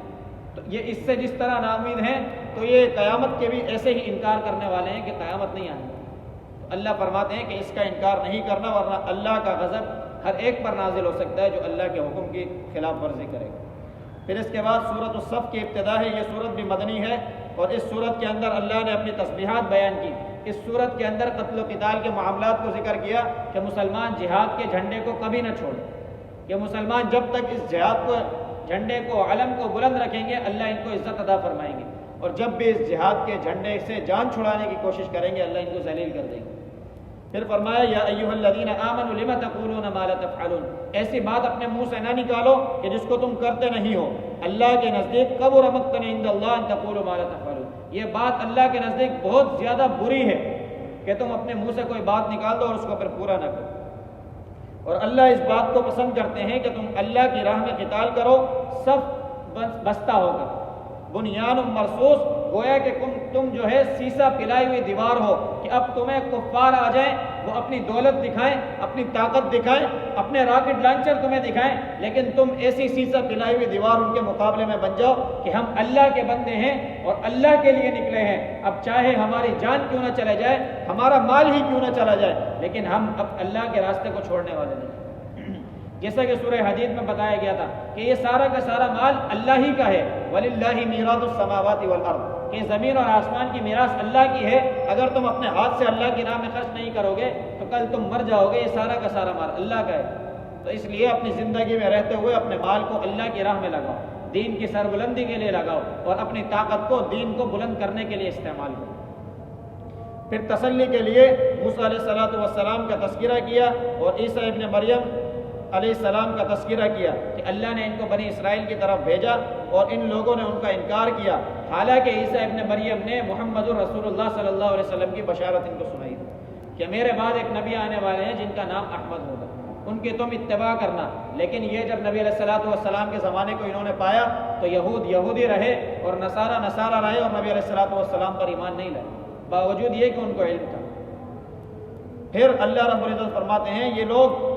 تو یہ اس سے جس طرح نا امید ہیں تو یہ قیامت کے بھی ایسے ہی انکار کرنے والے ہیں کہ قیامت نہیں آئے گی۔ تو اللہ فرماتے ہیں کہ اس کا انکار نہیں کرنا، ورنہ اللہ کا غضب ہر ایک پر نازل ہو سکتا ہے جو اللہ کے حکم کی خلاف ورزی کرے گا۔ پھر اس کے بعد سورۃ الصف کی ابتدا ہے۔ یہ سورت بھی مدنی ہے، اور اس سورت کے اندر اللہ نے اپنی تسبیحات بیان کی۔ اس سورت کے اندر قتل و قتال کے معاملات کو ذکر کیا کہ مسلمان جہاد کے جھنڈے کو کبھی نہ چھوڑیں، کہ مسلمان جب تک اس جہاد کو، جھنڈے کو، علم کو بلند رکھیں گے اللہ ان کو عزت عطا فرمائیں گے، اور جب بھی اس جہاد کے جھنڈے سے جان چھڑانے کی کوشش کریں گے اللہ ان کو ذلیل کر دیں گے۔ پھر فرمایا یا ایھا الذین آمنوا لم تقولون ما لا تفعلون، ایسی بات اپنے منہ سے نہ نکالو کہ جس کو تم کرتے نہیں ہو۔ اللہ کے نزدیک کبر مقتا عند اللہ ان تقولوا ما لا تفعلون، یہ بات اللہ کے نزدیک بہت زیادہ بری ہے کہ تم اپنے منہ سے کوئی بات نکال دو اور اس کو پھر پورا نہ کرو۔ اور اللہ اس بات کو پسند کرتے ہیں کہ تم اللہ کی راہ میں قتال کرو صف بستہ ہو کر، بنیان مرصوص، گویا کہ تم جو ہے سیسا پلائی ہوئی دیوار ہو کہ اب تمہیں کفار آ جائیں، وہ اپنی دولت دکھائیں، اپنی طاقت دکھائیں، اپنے راکٹ لانچر تمہیں دکھائیں، لیکن تم ایسی سیسا پلائی ہوئی دیوار ان کے مقابلے میں بن جاؤ کہ ہم اللہ کے بندے ہیں اور اللہ کے لیے نکلے ہیں، اب چاہے ہماری جان کیوں نہ چلے جائے، ہمارا مال ہی کیوں نہ چلا جائے، لیکن ہم اب اللہ کے راستے کو چھوڑنے والے نہیں۔ جیسا کہ سورہ حدید میں بتایا گیا تھا کہ یہ سارا کا سارا مال اللہ ہی کا ہے، وَلِلَّهِ مِيرَاثُ السَّمَاوَاتِ وَالْأَرْضِ، کہ زمین اور آسمان کی میراث اللہ کی ہے۔ اگر تم اپنے ہاتھ سے اللہ کی راہ میں خرچ نہیں کرو گے تو کل تم مر جاؤ گے، یہ سارا کا سارا مال اللہ کا ہے۔ تو اس لیے اپنی زندگی میں رہتے ہوئے اپنے مال کو اللہ کی راہ میں لگاؤ، دین کی سربلندی کے لیے لگاؤ اور اپنی طاقت کو دین کو بلند کرنے کے لیے استعمال کرو۔ پھر تسلی کے لیے موسیٰ علیہ السلام کا تذکرہ کیا اور عیسیٰ ابن مریم علیہ السلام کا تذکرہ کیا کہ اللہ نے ان کو بنی اسرائیل کی طرف بھیجا اور ان لوگوں نے ان کا انکار کیا، حالانکہ عیسیٰ ابن مریم نے محمد رسول اللہ صلی اللہ علیہ وسلم کی بشارت ان کو سنائی تھی کہ میرے بعد ایک نبی آنے والے ہیں جن کا نام احمد ہوگا، ان کی تم اتباع کرنا۔ لیکن یہ جب نبی علیہ السلام کے زمانے کو انہوں نے پایا تو یہودی رہے اور نصارہ رہے اور نبی علیہ السلام پر ایمان نہیں لائے، باوجود یہ کہ ان کو علم تھا۔ پھر اللہ رب العزت فرماتے ہیں یہ لوگ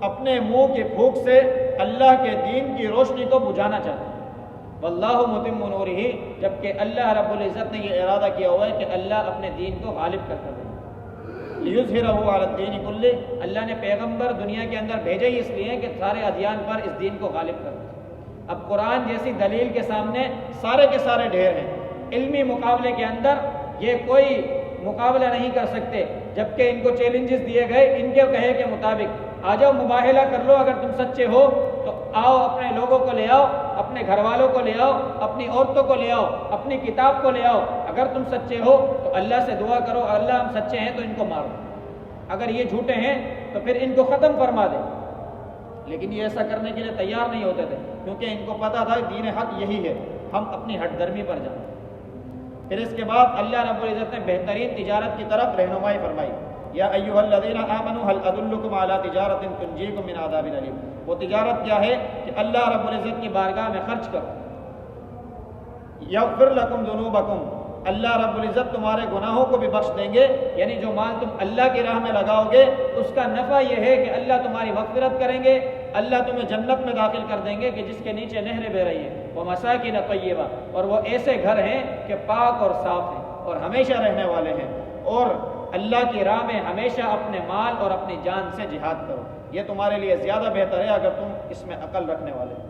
اپنے منہ کی پھونک سے اللہ کے دین کی روشنی کو بجھانا چاہتے ہیں، واللہ متم نورہ، جبکہ اللہ رب العزت نے یہ ارادہ کیا ہوا ہے کہ اللہ اپنے دین کو غالب کر دے، لیظہرہ علی الدین کلہ، اللہ نے پیغمبر دنیا کے اندر بھیجے ہی اس لیے کہ سارے ادیان پر اس دین کو غالب کر دے۔ اب قرآن جیسی دلیل کے سامنے سارے کے سارے ڈھیر ہیں، علمی مقابلے کے اندر یہ کوئی مقابلہ نہیں کر سکتے، جبکہ ان کو چیلنجز دیے گئے ان کے کہے کے مطابق، آ جاؤ مباہلہ کر لو، اگر تم سچے ہو تو آؤ، اپنے لوگوں کو لے آؤ، اپنے گھر والوں کو لے آؤ، اپنی عورتوں کو لے آؤ، اپنی کتاب کو لے آؤ، اگر تم سچے ہو تو اللہ سے دعا کرو، اللہ ہم سچے ہیں تو ان کو مارو، اگر یہ جھوٹے ہیں تو پھر ان کو ختم فرما دے۔ لیکن یہ ایسا کرنے کے لیے تیار نہیں ہوتے تھے، کیونکہ ان کو پتا تھا دین حق یہی ہے، ہم اپنی ہٹ درمی پر جائیں۔ پھر اس کے بعد اللہ رب العزت نے بہترین تجارت کی طرف رہنمائی فرمائی، یا ایھا الذین آمنوا هل ادلکم علی تجارۃ تنجیکم من عذاب الیم۔ وہ تجارت کیا ہے کہ اللہ رب العزت کی بارگاہ میں خرچ کرو، یغفر لکم ذنوبکم، اللہ رب العزت تمہارے گناہوں کو بھی بخش دیں گے، یعنی جو مال تم اللہ کی راہ میں لگاؤ گے اس کا نفع یہ ہے کہ اللہ تمہاری مغفرت کریں گے، اللہ تمہیں جنت میں داخل کر دیں گے کہ جس کے نیچے نہریں بہ رہی ہیں، ومساکن طیبہ، اور وہ ایسے گھر ہیں کہ پاک اور صاف ہیں اور ہمیشہ رہنے والے ہیں، اور اللہ کی راہ میں ہمیشہ اپنے مال اور اپنی جان سے جہاد کرو، یہ تمہارے لیے زیادہ بہتر ہے اگر تم اس میں عقل رکھنے والے ہو۔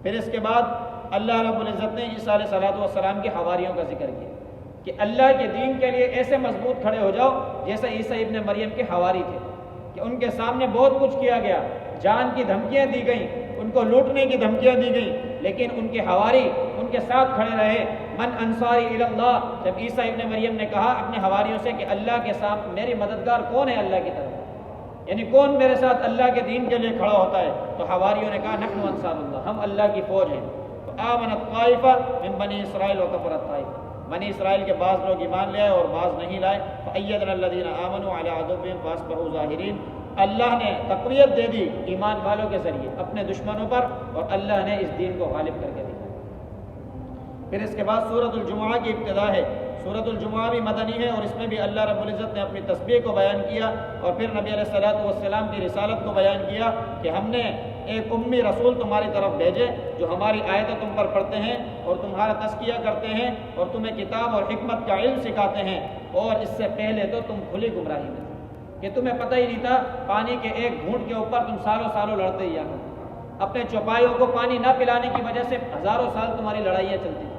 پھر اس کے بعد اللہ رب العزت نے عیسیٰ علیہ السلام کے حواریوں کا ذکر کیا کہ اللہ کے دین کے لیے ایسے مضبوط کھڑے ہو جاؤ جیسے عیسیٰ ابن مریم کے حواری تھے، کہ ان کے سامنے بہت کچھ کیا گیا، جان کی دھمکیاں دی گئیں، ان کو لوٹنے کی دھمکیاں دی گئیں، لیکن ان کے حواری ان کے ساتھ کھڑے رہے۔ من انصاری الی اللہ، جب عیسیٰ ابن مریم نے کہا اپنے حواریوں سے کہ اللہ کے ساتھ میری مددگار کون ہے اللہ کی طرف، یعنی کون میرے ساتھ اللہ کے دین کے لیے کھڑا ہوتا ہے، تو حواریوں نے کہا نحن انصار اللہ، ہم اللہ کی فوج ہیں۔ آمنت طائفہ من بنی اسرائیل وکفرت طائفہ، بنی اسرائیل کے بعض لوگ ایمان لے آئے اور بعض نہیں لائے۔ فأیدنا الذین آمنوا علی عدوہم فاصبحوا ظاہرین، اللہ نے تقویت دے دی ایمان والوں کے ذریعے اپنے دشمنوں پر، اور اللہ نے اس دین کو غالب کر کے دیا۔ پھر اس کے بعد سورۃ الجمعہ کی ابتدا ہے، سورۃ الجمعہ بھی مدنی ہے اور اس میں بھی اللہ رب العزت نے اپنی تسبیح کو بیان کیا، اور پھر نبی علیہ السلام کی رسالت کو بیان کیا کہ ہم نے ایک امی رسول تمہاری طرف بھیجے جو ہماری آیتیں تم پر پڑھتے ہیں اور تمہارا تزکیہ کرتے ہیں اور تمہیں کتاب اور حکمت کا علم سکھاتے ہیں، اور اس سے پہلے تو تم کھلی گمراہی میں تھے کہ تمہیں پتہ ہی نہیں تھا، پانی کے ایک گھونٹ کے اوپر تم سالوں لڑتے ہی آتے، اپنے چوپایوں کو پانی نہ پلانے کی وجہ سے ہزاروں سال تمہاری لڑائیاں چلتی تھیں،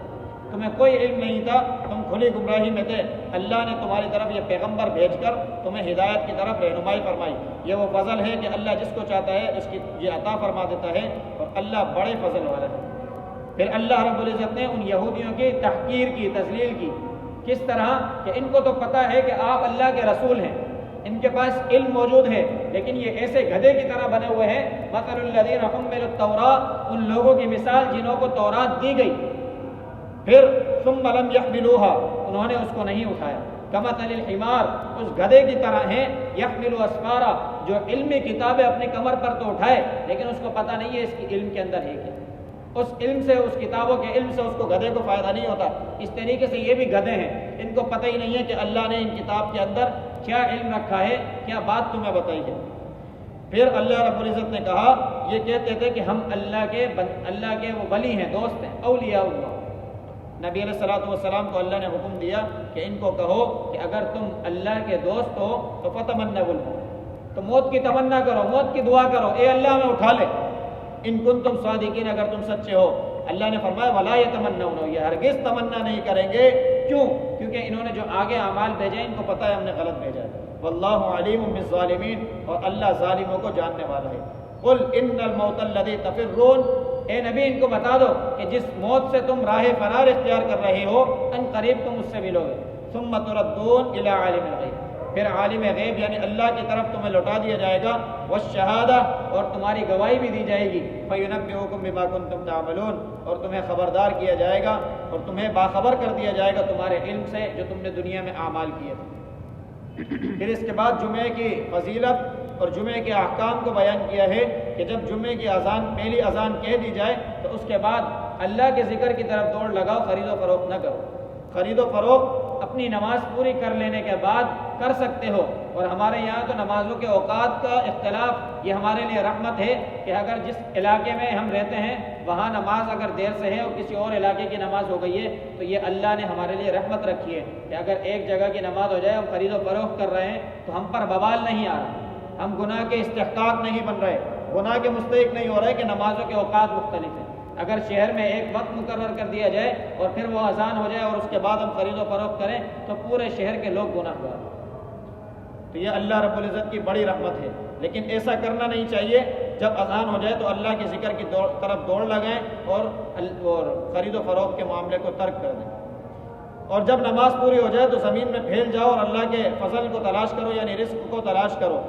تمہیں کوئی علم نہیں تھا، تم کھلی گمراہی میں تھے۔ اللہ نے تمہاری طرف یہ پیغمبر بھیج کر تمہیں ہدایت کی طرف رہنمائی فرمائی۔ یہ وہ فضل ہے کہ اللہ جس کو چاہتا ہے اس کی یہ عطا فرما دیتا ہے، اور اللہ بڑے فضل والا ہے۔ پھر اللہ رب العزت نے ان یہودیوں کی تحقیر کی، تذلیل کی، کس طرح کہ ان کو تو پتہ ہے کہ آپ اللہ کے رسول ہیں، ان کے پاس علم موجود ہے، لیکن یہ ایسے گدھے کی طرح بنے ہوئے ہیں۔ مثل الذین حملوا التوراۃ، ان لوگوں کی مثال جنہوں کو تورات دی گئی، پھر ثم لم يحملوها، انہوں نے اس کو نہیں اٹھایا، کمثل الحمار، اس گدھے کی طرح ہیں، یحمل اسفارا، جو علمی کتابیں اپنی کمر پر تو اٹھائے لیکن اس کو پتہ نہیں ہے اس کی علم کے اندر ہے کیا، اس علم سے، اس کتابوں کے علم سے اس کو گدھے کو فائدہ نہیں ہوتا۔ اس طریقے سے یہ بھی گدھے ہیں، ان کو پتہ ہی نہیں ہے کہ اللہ نے ان کتاب کے اندر کیا علم رکھا ہے، کیا بات تمہیں بتائی ہے۔ پھر اللہ رب العزت نے کہا، یہ کہتے تھے کہ ہم اللہ کے وہ ولی ہیں، دوست ہیں، اولیاء اللہ۔ نبی علیہ الصلوۃ والسلام کو اللہ نے حکم دیا کہ ان کو کہو کہ اگر تم اللہ کے دوست ہو تو فتمنوا الموت، تو موت کی تمنا کرو، موت کی دعا کرو، اے اللہ ہمیں اٹھا لے، ان کنتم صادقین، اگر تم سچے ہو۔ اللہ نے فرمایا ولا یتمنون، یہ ہرگز تمنا نہیں کریں گے۔ کیوں؟ کیونکہ انہوں نے جو آگے اعمال بھیجے ان کو پتہ ہے ہم نے غلط بھیجا ہے۔ واللہ علیم بالظالمین، اور اللہ ظالموں کو جاننے والا ہے۔ قل ان الموت الذی تفرون، اے نبی ان کو بتا دو کہ جس موت سے تم راہ فرار اختیار کر رہے ہو ان قریب تم اس سے ملو گے۔ ثم تردون الی عالم الغیب، پھر عالم غیب یعنی اللہ کی طرف تمہیں لوٹا دیا جائے گا، والشہادہ، اور تمہاری گواہی بھی دی جائے گی، فینبئکم بما کنتم تعملون، اور تمہیں خبردار کیا جائے گا اور تمہیں باخبر کر دیا جائے گا تمہارے علم سے جو تم نے دنیا میں اعمال کیے تھے۔ پھر اس کے بعد جمعے کی فضیلت اور جمعے کے احکام کو بیان کیا ہے کہ جب جمعے کی اذان، پہلی اذان کہہ دی جائے تو اس کے بعد اللہ کے ذکر کی طرف دوڑ لگاؤ، خرید و فروخت نہ کرو۔ خرید و فروخت اپنی نماز پوری کر لینے کے بعد کر سکتے ہو، اور ہمارے یہاں تو نمازوں کے اوقات کا اختلاف یہ ہمارے لیے رحمت ہے کہ اگر جس علاقے میں ہم رہتے ہیں وہاں نماز اگر دیر سے ہے اور کسی اور علاقے کی نماز ہو گئی ہے تو یہ اللہ نے ہمارے لیے رحمت رکھی ہے کہ اگر ایک جگہ کی نماز ہو جائے، ہم خرید و فروخت کر رہے ہیں تو ہم پر بوال نہیں آ رہا، ہم گناہ کے استحقاق نہیں بن رہے، گناہ کے مستحق نہیں ہو رہے کہ نمازوں کے اوقات مختلف ہیں۔ اگر شہر میں ایک وقت مقرر کر دیا جائے اور پھر وہ اذان ہو جائے اور اس کے بعد ہم خرید و فروخت کریں تو پورے شہر کے لوگ گناہ گار ہیں۔ تو یہ اللہ رب العزت کی بڑی رحمت ہے، لیکن ایسا کرنا نہیں چاہیے۔ جب اذان ہو جائے تو اللہ کے ذکر کی طرف دوڑ لگائیں اور خرید و فروخت کے معاملے کو ترک کر دیں، اور جب نماز پوری ہو جائے تو زمین میں پھیل جاؤ اور اللہ کے فضل کو تلاش کرو، یعنی رزق کو تلاش کرو۔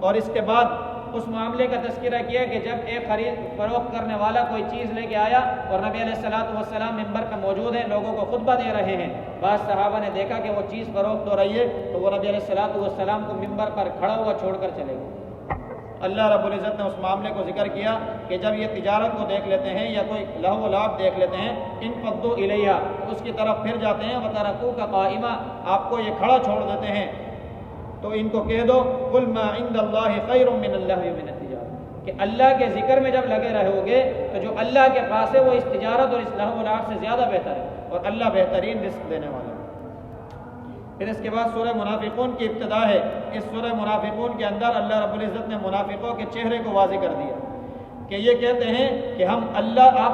اور اس کے بعد اس معاملے کا تذکرہ کیا کہ جب ایک خرید فروخت کرنے والا کوئی چیز لے کے آیا اور نبی علیہ الصلوۃ والسلام منبر پہ موجود ہیں، لوگوں کو خطبہ دے رہے ہیں، بعض صحابہ نے دیکھا کہ وہ چیز فروخت ہو رہی ہے تو وہ نبی علیہ الصلوۃ والسلام کو منبر پر کھڑا ہوا چھوڑ کر چلے گئے۔ اللہ رب العزت نے اس معاملے کو ذکر کیا کہ جب یہ تجارت کو دیکھ لیتے ہیں یا کوئی لہو و لعب دیکھ لیتے ہیں، انفضوا الیہا، اس کی طرف پھر جاتے ہیں، وترکوک قائما، آپ کو یہ کھڑا چھوڑ دیتے ہیں، تو ان کو کہہ دو قل ما عند اللہ خیر من اللہو ومن التجارت، کہ اللہ کے ذکر میں جب لگے رہو گے تو جو اللہ کے پاس ہے وہ اس تجارت اور اس لہو و لعب سے زیادہ بہتر ہے، اور اللہ بہترین رزق دینے والا ہے۔ پھر اس کے بعد سورہ منافقون کی ابتدا ہے۔ اس سورہ منافقون کے اندر اللہ رب العزت نے منافقوں کے چہرے کو واضح کر دیا کہ یہ کہتے ہیں کہ آپ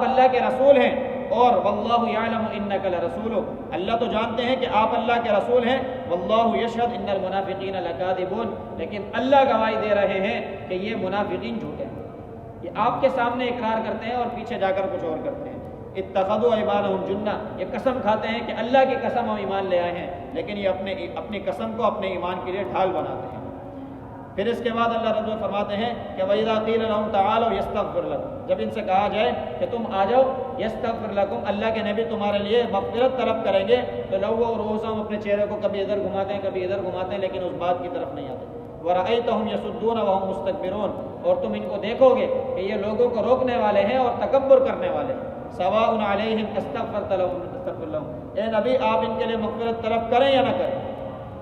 اللہ کے رسول ہیں، اور واللہ یعلم انک لرسول، اللہ تو جانتے ہیں کہ آپ اللہ کے رسول ہیں، واللہ یشہد ان المنافقین لکاذبون، لیکن اللہ گواہی دے رہے ہیں کہ یہ منافقین جھوٹے ہیں، یہ آپ کے سامنے اقرار کرتے ہیں اور پیچھے جا کر کچھ اور کرتے ہیں۔ اتخذوا ایمانہم جنہ، یہ قسم کھاتے ہیں کہ اللہ کی قسم ہم ایمان لے آئے ہیں، لیکن یہ اپنی قسم کو اپنے ایمان کے لیے ڈھال بناتے ہیں۔ پھر اس کے بعد اللہ رب العزت فرماتے ہیں کہ وَإِذَا قِيلَ لَهُمْ تَعَالَوْا يَسْتَغْفِرْ لَكُمْ، جب ان سے کہا جائے کہ تم آ جاؤ، يَسْتَغْفِرْ لَكُمْ، اللہ کے نبی تمہارے لیے مغفرت طلب کریں گے، تو لووا رؤوسہم، اپنے چہرے کو کبھی ادھر گھماتے ہیں کبھی ادھر گھماتے ہیں، لیکن اس بات کی طرف نہیں آتے۔ وَرَأَيْتَهُمْ يَصُدُّونَ وَهُمْ مُسْتَكْبِرُونَ، اور تم ان کو دیکھو گے کہ یہ لوگوں کو روکنے والے ہیں اور تکبر کرنے والے ہیں۔ سواء علیہم استغفرت لهم تستغفر لهم، اے نبی آپ ان کے لیے مغفرت طلب کریں یا نہ کریں،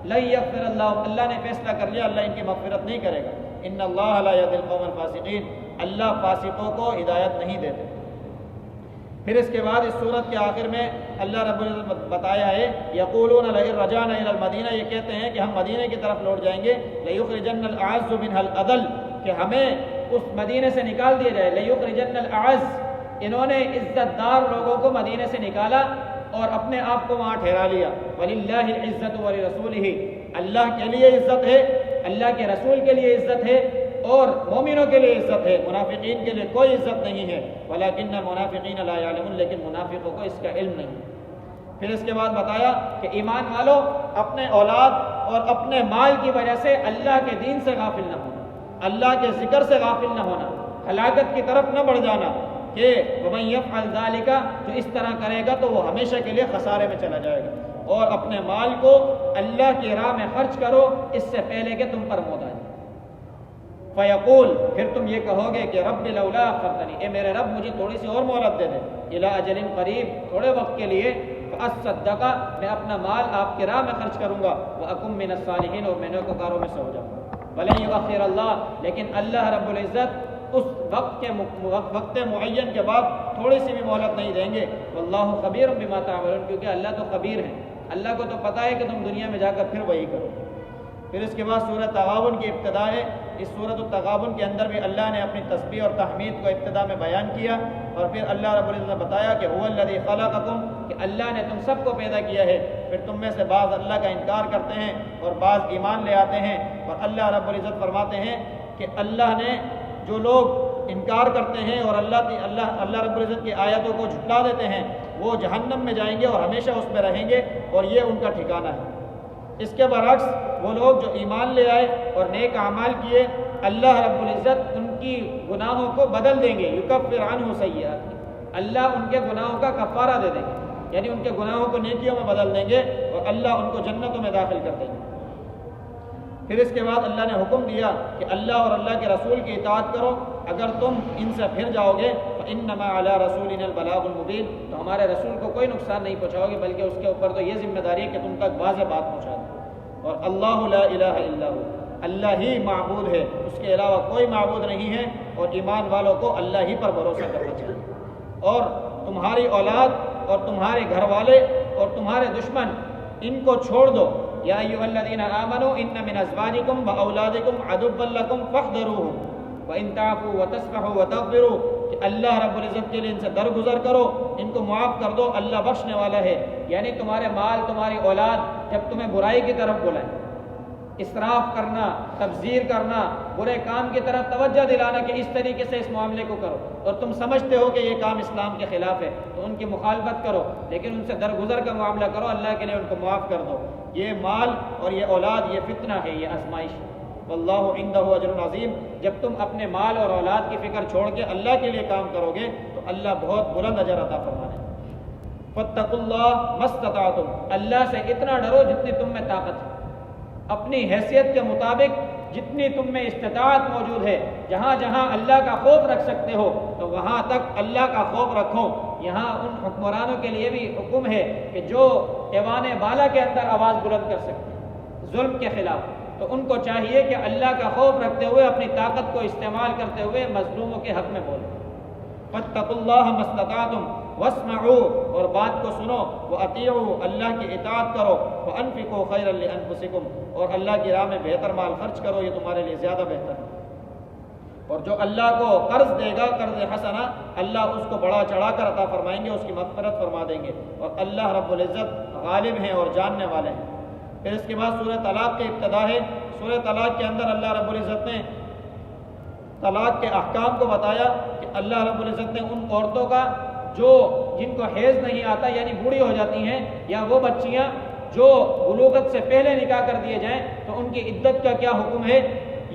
لن یغفر اللہ، اللہ نے فیصلہ کر لیا اللہ ان کی مغفرت نہیں کرے گا۔ ان اللہ لا یہدی القوم الفاسقین، اللہ فاسقوں کو ہدایت نہیں دیتے۔ پھر اس کے بعد اس سورت کے آخر میں اللہ رب العزت بتایا ہے یقولون لئن رجعنا الی المدینہ، یہ کہتے ہیں کہ ہم مدینے کی طرف لوٹ جائیں گے، لیخرجن الاعز منها الاذل، کہ ہمیں اس مدینے سے نکال دیا جائے، لیخرجن الاعز، انہوں نے عزت دار لوگوں کو مدینے سے نکالا اور اپنے آپ کو وہاں ٹھہرا لیا۔ وَلِلَّهِ الْعِزَّةُ وَلِرَسُولِهِ، اللہ کے لیے عزت ہے، اللہ کے رسول کے لیے عزت ہے، اور مومنوں کے لیے عزت ہے، منافقین کے لیے کوئی عزت نہیں ہے۔ وَلَكِنَّ الْمُنَافِقِينَ لَا يَعْلَمُونَ، لیکن منافقوں کو اس کا علم نہیں۔ پھر اس کے بعد بتایا کہ ایمان والوں اپنے اولاد اور اپنے مال کی وجہ سے اللہ کے دین سے غافل نہ ہونا، اللہ کے ذکر سے غافل نہ ہونا، ہلاکت کی طرف نہ بڑھ جانا، کہ وَمَن يَفْعَلْ ذَلِكَ، جو اس طرح کرے گا تو وہ ہمیشہ کے لیے خسارے میں چلا جائے گا۔ اور اپنے مال کو اللہ کی راہ میں خرچ کرو اس سے پہلے کہ تم پر موت آ جائے۔ فیقول، پھر تم یہ کہو گے کہ رب لولا اخرتنی، اے میرے رب مجھے تھوڑی سی اور مہلت دے دے، الی اجل قریب، تھوڑے وقت کے لیے، فاصدق، میں اپنا مال آپ کی راہ میں خرچ کروں گا، واکم من الصالحین، اور میں نیکوکاروں میں سے ہو جاؤں گا۔ ولن یؤخر اللہ، لیکن اللہ رب العزت اس وقت معین کے بعد تھوڑی سی بھی مہلت نہیں دیں گے۔ واللہ خبیر بما تعملون، کیونکہ اللہ تو خبیر ہے، اللہ کو تو پتہ ہے کہ تم دنیا میں جا کر پھر وہی کرو۔ پھر اس کے بعد سورہ تغابن کی ابتدا ہے۔ اس سورۃ التغابن کے اندر بھی اللہ نے اپنی تسبیح اور تحمید کو ابتدا میں بیان کیا، اور پھر اللہ رب العزت نے بتایا کہ هو الذی خلقکم، کہ اللہ نے تم سب کو پیدا کیا ہے، پھر تم میں سے بعض اللہ کا انکار کرتے ہیں اور بعض ایمان لے آتے ہیں، اور اللہ رب العزت فرماتے ہیں کہ اللہ نے جو لوگ انکار کرتے ہیں اور اللہ رب العزت کی آیتوں کو جھٹلا دیتے ہیں وہ جہنم میں جائیں گے اور ہمیشہ اس میں رہیں گے، اور یہ ان کا ٹھکانہ ہے۔ اس کے برعکس وہ لوگ جو ایمان لے آئے اور نیک اعمال کیے، اللہ رب العزت ان کی گناہوں کو بدل دیں گے، یکفر عنہ سیئات، اللہ ان کے گناہوں کا کفارہ دے دیں گے، یعنی ان کے گناہوں کو نیکیوں میں بدل دیں گے اور اللہ ان کو جنتوں میں داخل کر دیں گے۔ پھر اس کے بعد اللہ نے حکم دیا کہ اللہ اور اللہ کے رسول کی اطاعت کرو، اگر تم ان سے پھر جاؤ گے فإنما علی رسولنا البلاغ المبین، تو ہمارے رسول کو کوئی نقصان نہیں پہنچاؤ گے، بلکہ اس کے اوپر تو یہ ذمہ داری ہے کہ تم تک واضح بات پہنچا دو۔ اور اللہ لا الہ الا ہو، اللہ ہی معبود ہے، اس کے علاوہ کوئی معبود نہیں ہے، اور ایمان والوں کو اللہ ہی پر بھروسہ کرنا چاہیے۔ اور تمہاری اولاد اور تمہارے گھر والے اور تمہارے دشمن، ان کو چھوڑ دو۔ یا ایھا الذین آمنوا ان من ازواجکم واولادکم عدوا لکم فاحذروہم وان تعفوا وتصفحوا وتغفروا، کہ اللہ رب العزت کے لیے ان سے درگزر کرو، ان کو معاف کر دو، اللہ بخشنے والا ہے۔ یعنی تمہارے مال، تمہاری اولاد جب تمہیں برائی کی طرف بلائیں، اسراف کرنا، تبذیر کرنا، برے کام کی طرف توجہ دلانا کہ اس طریقے سے اس معاملے کو کرو، اور تم سمجھتے ہو کہ یہ کام اسلام کے خلاف ہے تو ان کی مخالفت کرو، لیکن ان سے درگزر کا معاملہ کرو، اللہ کے لیے ان کو معاف کر دو۔ یہ مال اور یہ اولاد یہ فتنہ ہے، یہ آزمائش ہے۔ واللہ عندہ اجر عظیم، جب تم اپنے مال اور اولاد کی فکر چھوڑ کے اللہ کے لیے کام کرو گے تو اللہ بہت بلند اجر عطا فرمانے۔ فاتقوا اللہ ما استطعتم، اللہ سے اتنا ڈرو جتنی تم میں طاقت ہے، اپنی حیثیت کے مطابق جتنی تم میں استطاعت موجود ہے، جہاں جہاں اللہ کا خوف رکھ سکتے ہو تو وہاں تک اللہ کا خوف رکھو۔ یہاں ان حکمرانوں کے لیے بھی حکم ہے کہ جو ایوان بالا کے اندر آواز بلند کر سکتے ہیں ظلم کے خلاف، تو ان کو چاہیے کہ اللہ کا خوف رکھتے ہوئے اپنی طاقت کو استعمال کرتے ہوئے مظلوموں کے حق میں بولیں۔ فاتقوا اللہ ما استطعتم واسمعوا، اور بات کو سنو، واطیعوا، اللہ کی اطاعت کرو، وانفقوا خیرا لانفسکم، اور اللہ کی راہ میں بہتر مال خرچ کرو، یہ تمہارے لیے زیادہ بہتر ہے۔ اور جو اللہ کو قرض دے گا، قرض حسنہ، اللہ اس کو بڑا چڑھا کر عطا فرمائیں گے، اس کی مغفرت فرما دیں گے، اور اللہ رب العزت غالب ہیں اور جاننے والے ہیں۔ پھر اس کے بعد سورہ طلاق کی ابتدا ہے۔ سورہ طلاق کے اندر اللہ رب العزت نے طلاق کے احکام کو بتایا کہ اللہ رب العزت نے ان عورتوں کا جن کو حیض نہیں آتا، یعنی بوڑھی ہو جاتی ہیں، یا وہ بچیاں جو بلوغت سے پہلے نکاح کر دیے جائیں تو ان کی عدت کا کیا حکم ہے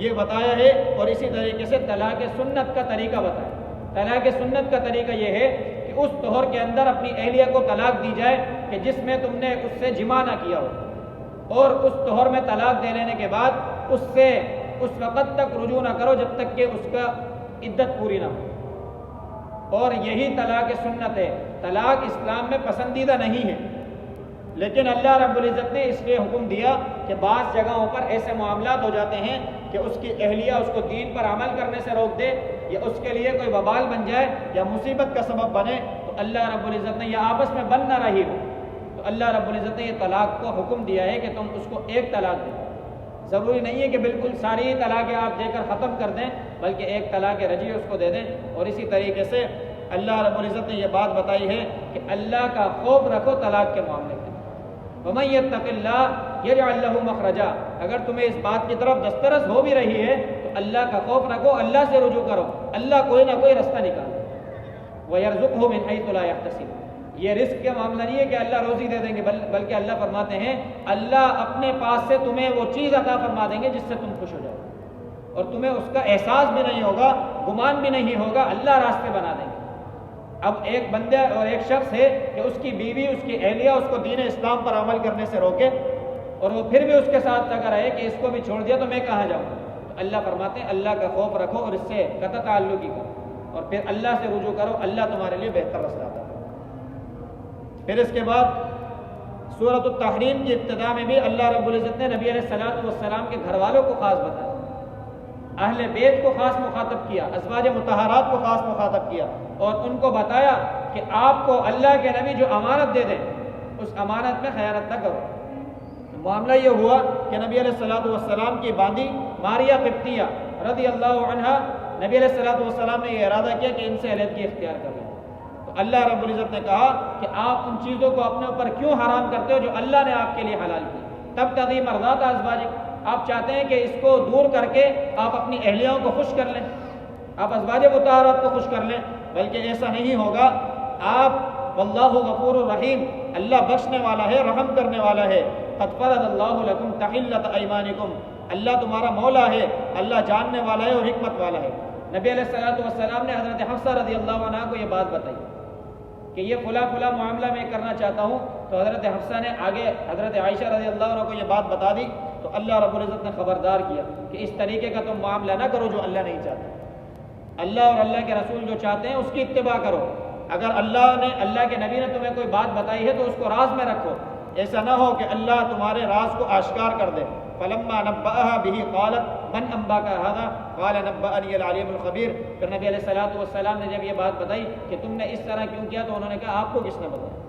یہ بتایا ہے، اور اسی طریقے سے طلاق سنت کا طریقہ بتایا۔ طلاق سنت کا طریقہ یہ ہے کہ اس طہر کے اندر اپنی اہلیہ کو طلاق دی جائے کہ جس میں تم نے اس سے جماع نہ کیا ہو، اور اس طہر میں طلاق دے لینے کے بعد اس سے اس وقت تک رجوع نہ کرو جب تک کہ اس کا عدت پوری نہ ہو، اور یہی طلاق سنت ہے۔ طلاق اسلام میں پسندیدہ نہیں ہے، لیکن اللہ رب العزت نے اس لیے حکم دیا کہ بعض جگہوں پر ایسے معاملات ہو جاتے ہیں کہ اس کی اہلیہ اس کو دین پر عمل کرنے سے روک دے، یا اس کے لیے کوئی وبال بن جائے یا مصیبت کا سبب بنے، تو اللہ رب العزت نے یہ آپس میں بن نہ رہی ہو، تو اللہ رب العزت نے یہ طلاق کو حکم دیا ہے کہ تم اس کو ایک طلاق دو۔ ضروری نہیں ہے کہ بالکل ساری طلاقیں آپ دے کر ختم کر دیں، بلکہ ایک طلاق رجعی اس کو دے دیں۔ اور اسی طریقے سے اللہ رب العزت نے یہ بات بتائی ہے کہ اللہ کا خوف رکھو طلاق کے معاملے میں۔ وَمَن يَتَّقِ اللَّهَ يَجْعَل لَّهُ مَخْرَجًا، اگر تمہیں اس بات کی طرف دسترس ہو بھی رہی ہے تو اللہ کا خوف رکھو، اللہ سے رجوع کرو، اللہ کوئی نہ کوئی رستہ نکالے۔ وَيَرْزُقْهُ مِنْ حَيْثُ لَا يَحْتَسِبُ، یہ رزق کا معاملہ نہیں ہے کہ اللہ روزی دے دیں گے، بلکہ اللہ فرماتے ہیں اللہ اپنے پاس سے تمہیں وہ چیز عطا فرما دیں گے جس سے تم خوش ہو جاؤ، اور تمہیں اس کا احساس بھی نہیں ہوگا، گمان بھی نہیں ہوگا، اللہ راستے بنا دیں گے۔ اب ایک بندہ اور ایک شخص ہے کہ اس کی بیوی، اس کی اہلیہ اس کو دین اسلام پر عمل کرنے سے روکے اور وہ پھر بھی اس کے ساتھ لگا رہے کہ اس کو بھی چھوڑ دیا تو میں کہاں جاؤں. تو اللہ فرماتے ہیں اللہ کا خوف رکھو اور اس سے قطع تعلقی کرو اور پھر اللہ سے رجوع کرو، اللہ تمہارے لیے بہتر رستہ ہے. پھر اس کے بعد سورۃ التحریم کی ابتدا میں بھی اللہ رب العزت نے نبی علیہ الصلوۃ والسلام کے گھر والوں کو خاص بتایا، اہل بیت کو خاص مخاطب کیا، ازواج مطہرات کو خاص مخاطب کیا اور ان کو بتایا کہ آپ کو اللہ کے نبی جو امانت دے دیں اس امانت میں خیانت نہ کرو. معاملہ یہ ہوا کہ نبی علیہ الصلوۃ والسلام کی باندی ماریہ قبطیہ رضی اللہ عنہا، نبی علیہ الصلوۃ والسلام نے یہ ارادہ کیا کہ ان سے علیحدگی اختیار کر لیں. تو اللہ رب العزت نے کہا کہ آپ ان چیزوں کو اپنے اوپر کیوں حرام کرتے ہو جو اللہ نے آپ کے لیے حلال کی. تبتغی مرضات ازواجک، آپ چاہتے ہیں کہ اس کو دور کر کے آپ اپنی اہلیاؤں کو خوش کر لیں، آپ ازواج مطہرات کو خوش کر لیں، بلکہ ایسا نہیں ہوگا. آپ واللہ غفور الرحیم، اللہ بخشنے والا ہے، رحم کرنے والا ہے. قد فرض اللہ لکم تحلۃ ایمانکم، اللہ تمہارا مولا ہے، اللہ جاننے والا ہے اور حکمت والا ہے. نبی علیہ الصلوۃ والسلام نے حضرت حفصہ رضی اللہ عنہا کو یہ بات بتائی کہ یہ فلاں معاملہ میں کرنا چاہتا ہوں. تو حضرت حفصہ نے آگے حضرت عائشہ رضی اللہ عنہ کو یہ بات بتا دی. تو اللہ رب العزت نے خبردار کیا کہ اس طریقے کا تم معاملہ نہ کرو جو اللہ نہیں چاہتا. اللہ اور اللہ کے رسول جو چاہتے ہیں اس کی اتباع کرو. اگر اللہ کے نبی نے تمہیں کوئی بات بتائی ہے تو اس کو راز میں رکھو. ایسا نہ ہو کہ اللہ تمہارے راز کو آشکار کر دے. فلما نبأها به قالت من انباك هذا قال نبأني العليم الخبير. پھر نبی علیہ الصلوۃ والسلام نے جب یہ بات بتائی کہ تم نے اس طرح کیوں کیا تو انہوں نے کہا آپ کو کس نے بتایا؟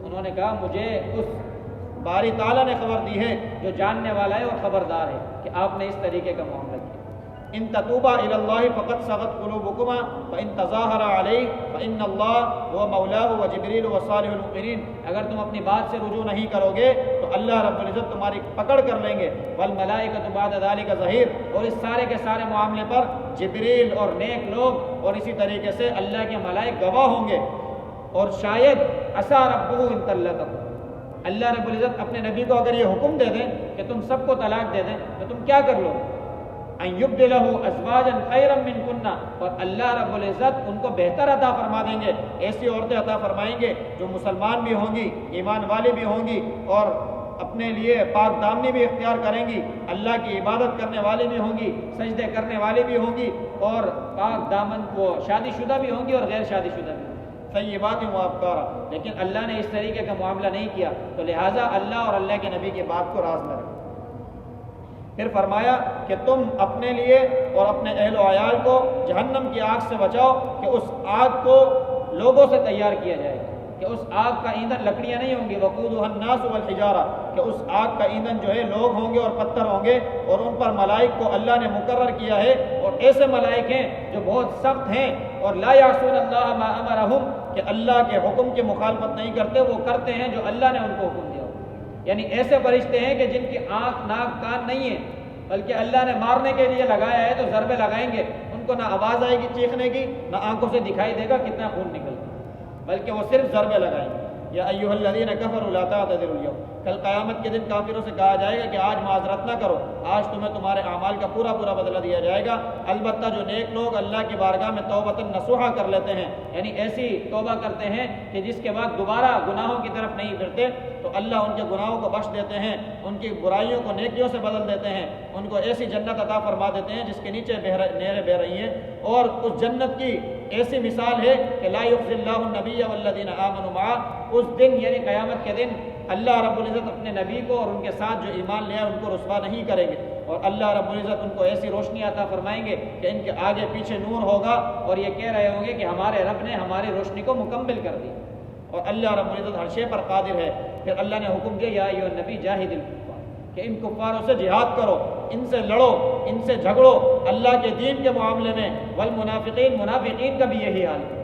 انہوں نے کہا مجھے اس باری تعالیٰ نے خبر دی ہے جو جاننے والا ہے اور خبردار ہے کہ آپ نے اس طریقے کا معاملہ کیا. ان تتوبا الی اللہ فقد صغت قلوبکما فان تظاہر علیہ فان اللہ هو مولاه وجبریل وصالح المؤمنین. اگر تم اپنی بات سے رجوع نہیں کرو گے تو اللہ رب العزت تمہاری پکڑ کر لیں گے. والملائکۃ بعد ذلک ظہیر، اور اس سارے کے سارے معاملے پر جبریل اور نیک لوگ اور اسی طریقے سے اللہ کے ملائک گواہ ہوں گے. اور شاید عسیٰ ربہ ان طلقکم، اللہ رب العزت اپنے نبی کو اگر یہ حکم دے دیں کہ تم سب کو طلاق دے دیں تو تم کیا کر لو؟ ان یبدلہ ازواجا خیرا منکن، اور اللہ رب العزت ان کو بہتر عطا فرما دیں گے. ایسی عورتیں عطا فرمائیں گے جو مسلمان بھی ہوں گی، ایمان والی بھی ہوں گی اور اپنے لیے پاک دامنی بھی اختیار کریں گی، اللہ کی عبادت کرنے والی بھی ہوں گی، سجدے کرنے والی بھی ہوں گی اور پاک دامن وہ شادی شدہ بھی ہوں گی اور غیر شادی شدہ بھی ہوں گی. طیبات وابکارا. لیکن اللہ نے اس طریقے کا معاملہ نہیں کیا تو لہٰذا اللہ اور اللہ کے نبی کی بات کو راز میں رکھو. پھر فرمایا کہ تم اپنے لیے اور اپنے اہل و عیال کو جہنم کی آگ سے بچاؤ کہ اس آگ کو لوگوں سے تیار کیا جائے گا کہ اس آگ کا ایندھن لکڑیاں نہیں ہوں گی. وقودها الناس والحجارہ، کہ اس آگ کا ایندھن جو ہے لوگ ہوں گے اور پتھر ہوں گے اور ان پر ملائک کو اللہ نے مقرر کیا ہے اور ایسے ملائک ہیں جو بہت سخت ہیں اور لا یعصون اللہ ما امرہم، کہ اللہ کے حکم کی مخالفت نہیں کرتے، وہ کرتے ہیں جو اللہ نے ان کو حکم دیا. یعنی ایسے فرشتے ہیں کہ جن کی آنکھ ناک کان نہیں ہے بلکہ اللہ نے مارنے کے لیے لگایا ہے تو ضربے لگائیں گے، ان کو نہ آواز آئے گی چیخنے کی، نہ آنکھوں سے دکھائی دے گا کتنا خون نکلتا، بلکہ وہ صرف ضربے لگائیں گے. یا ایھا الذین کفروا لا تعتذروا اليوم، کل قیامت کے دن کافروں سے کہا جائے گا کہ آج معذرت نہ کرو، آج تمہیں تمہارے اعمال کا پورا بدلہ دیا جائے گا. البتہ جو نیک لوگ اللہ کی بارگاہ میں توبۃ نصوحا کر لیتے ہیں، یعنی ایسی توبہ کرتے ہیں کہ جس کے بعد دوبارہ گناہوں کی طرف نہیں پھرتے، تو اللہ ان کے گناہوں کو بخش دیتے ہیں، ان کی برائیوں کو نیکیوں سے بدل دیتے ہیں، ان کو ایسی جنت عطا فرما دیتے ہیں جس کے نیچے نہریں بہہ رہی ہیں. اور اس جنت کی ایسی مثال ہے کہ لا یخزی اللہ النبی والذین آمنوا معہ، اس دن یعنی قیامت کے دن اللہ رب العزت اپنے نبی کو اور ان کے ساتھ جو ایمان لے ان کو رسوا نہیں کریں گے، اور اللہ رب العزت ان کو ایسی روشنی عطا فرمائیں گے کہ ان کے آگے پیچھے نور ہوگا اور یہ کہہ رہے ہوں گے کہ ہمارے رب نے ہماری روشنی کو مکمل کر دی. اور اللہ رب العزت ہر شے پر قادر ہے. پھر اللہ نے حکم دیا یا ایھا النبی جاہد الکفار، کہ ان کفاروں سے جہاد کرو، ان سے لڑو، ان سے جھگڑو اللہ کے دین کے معاملے میں. والمنافقین، منافقین کا بھی یہی حال ہے.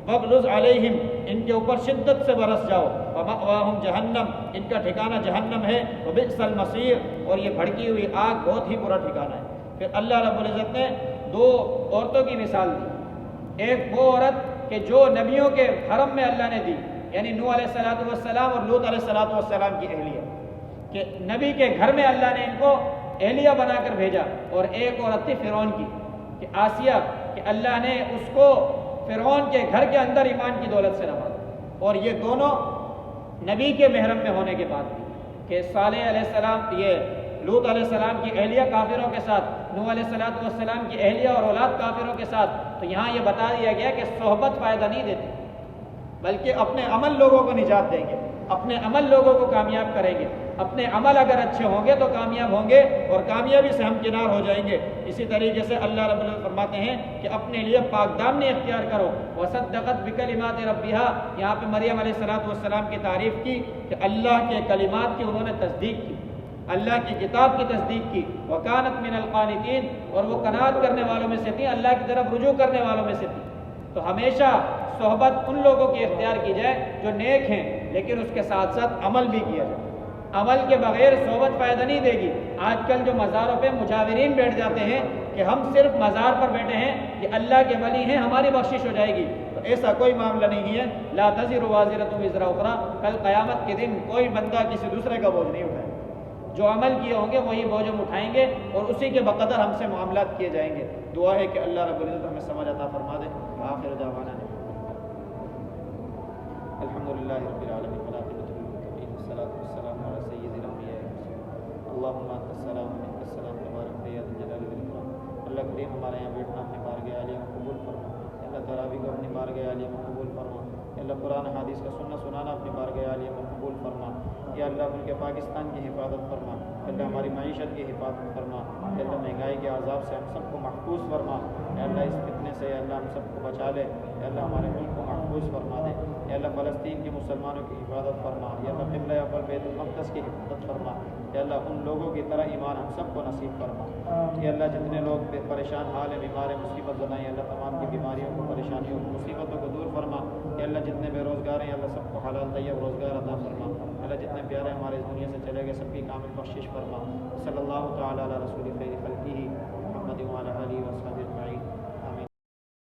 وغلظ علیہم، ان کے اوپر شدت سے برس جاؤ. ومأواہم جہنم، ان کا ٹھکانہ جہنم ہے. وبئس المصیر، اور یہ بھڑکی ہوئی آگ بہت ہی برا ٹھکانہ ہے. پھر اللہ رب العزت نے دو عورتوں کی مثال دی. ایک وہ عورت کہ جو نبیوں کے حرم میں اللہ نے دی، یعنی نوح علیہ الصلوۃ والسلام اور لوط علیہ الصلوۃ والسلام کی اہلیہ، کہ نبی کے گھر میں اللہ نے ان کو اہلیہ بنا کر بھیجا. اور ایک عورت تھی فرعون کی کہ آسیہ، کہ اللہ نے اس کو فرعون کے گھر کے اندر ایمان کی دولت سے نہ مارا۔ اور یہ دونوں نبی کے محرم میں ہونے کے بعد بھی کہ صالح علیہ السلام، یہ لوط علیہ السلام کی اہلیہ کافروں کے ساتھ، نوح علیہ السلام کی اہلیہ اور اولاد کافروں کے ساتھ، تو یہاں یہ بتا دیا گیا کہ صحبت فائدہ نہیں دیتی، بلکہ اپنے عمل لوگوں کو نجات دیں گے، اپنے عمل لوگوں کو کامیاب کریں گے۔ اپنے عمل اگر اچھے ہوں گے تو کامیاب ہوں گے اور کامیابی سے ہمکنار ہو جائیں گے۔ اسی طریقے سے اللہ رب العزت فرماتے ہیں کہ اپنے لیے پاک دامنی اختیار کرو۔ وصدقت بکلمات ربھا، یہاں پہ مریم علیہ السلام کی تعریف کی کہ اللہ کے کلمات کی انہوں نے تصدیق کی، اللہ کی کتاب کی تصدیق کی۔ وکانت من القانتین، اور وہ قناعت کرنے والوں میں سے تھی، اللہ کی طرف رجوع کرنے والوں میں سے تھی۔ تو ہمیشہ صحبت ان لوگوں کی اختیار کی جائے جو نیک ہیں، لیکن اس کے ساتھ ساتھ عمل بھی کیا جائے۔ عمل کے بغیر صحبت فائدہ نہیں دے گی۔ آج کل جو مزاروں پہ مجاورین بیٹھ جاتے ہیں کہ ہم صرف مزار پر بیٹھے ہیں، یہ اللہ کے ولی ہیں، ہماری بخشش ہو جائے گی، تو ایسا کوئی معاملہ نہیں ہے۔ لا تزر وازرۃ وزر اخری، کل قیامت کے دن کوئی بندہ کسی دوسرے کا بوجھ نہیں اٹھائے گا۔ جو عمل کیے ہوں گے وہی بوجھ ہم اٹھائیں گے اور اسی کے بقدر ہم سے معاملات کیے جائیں گے۔ دعا ہے کہ اللہ رب العزت ہمیں سمجھ عطا فرما دے۔ آخر دعوانا الحمدللہ رب العالمین والعاقبۃ للمتقین والصلاۃ والسلام علی سید الانبیاء والمرسلین اللہم انت السلام و منک السلام تبارک یا ذا الجلال والاکرام۔ اللہ کریم ہمارے یہاں بیٹھنا اپنے بارگاہ عالیہ میں قبول فرما۔ اللہ تراویح کو اپنی بارگاہ عالیہ میں قبول فرما۔ اللہ قرآن حدیث کا سننا سنانا اپنی بارگاہ عالیہ میں قبول فرما۔ یا اللہ ملک پاکستان کی حفاظت فرما۔ اللہ ہماری معیشت کی حفاظت فرما۔ اللہ مہنگائی کے عذاب سے ہم سب کو محفوظ فرما۔ اللہ اس فتنے سے اللہ ہم سب کو بچا لے۔ اللہ ہمارے ملک کو محفوظ فرما دے۔ یا اللہ فلسطین کے مسلمانوں کی حفاظت فرما۔ یا اللہ قبلہ اول بیت المقدس کی حفاظت فرما۔ یا اللہ ان لوگوں کی طرح ایمان ہم سب کو نصیب فرما۔ یا اللہ جتنے لوگ پریشان حال ہیں، بیمار ہیں، مصیبت زدہ ہیں، اللہ تمام کی بیماریوں کو، پریشانیوں کو، مصیبتوں کو دور فرما۔ یا اللہ جتنے بے روزگار ہیں اللہ سب کو حلال طیب روزگار عطا فرما۔ اللہ جتنے پیارے ہمارے اس دنیا سے چلے گئے سب کی کامل بخشش فرما۔ صلی اللہ تعالی علی رسول خیر خلقہ محمد وعلی آلہ وصحبہ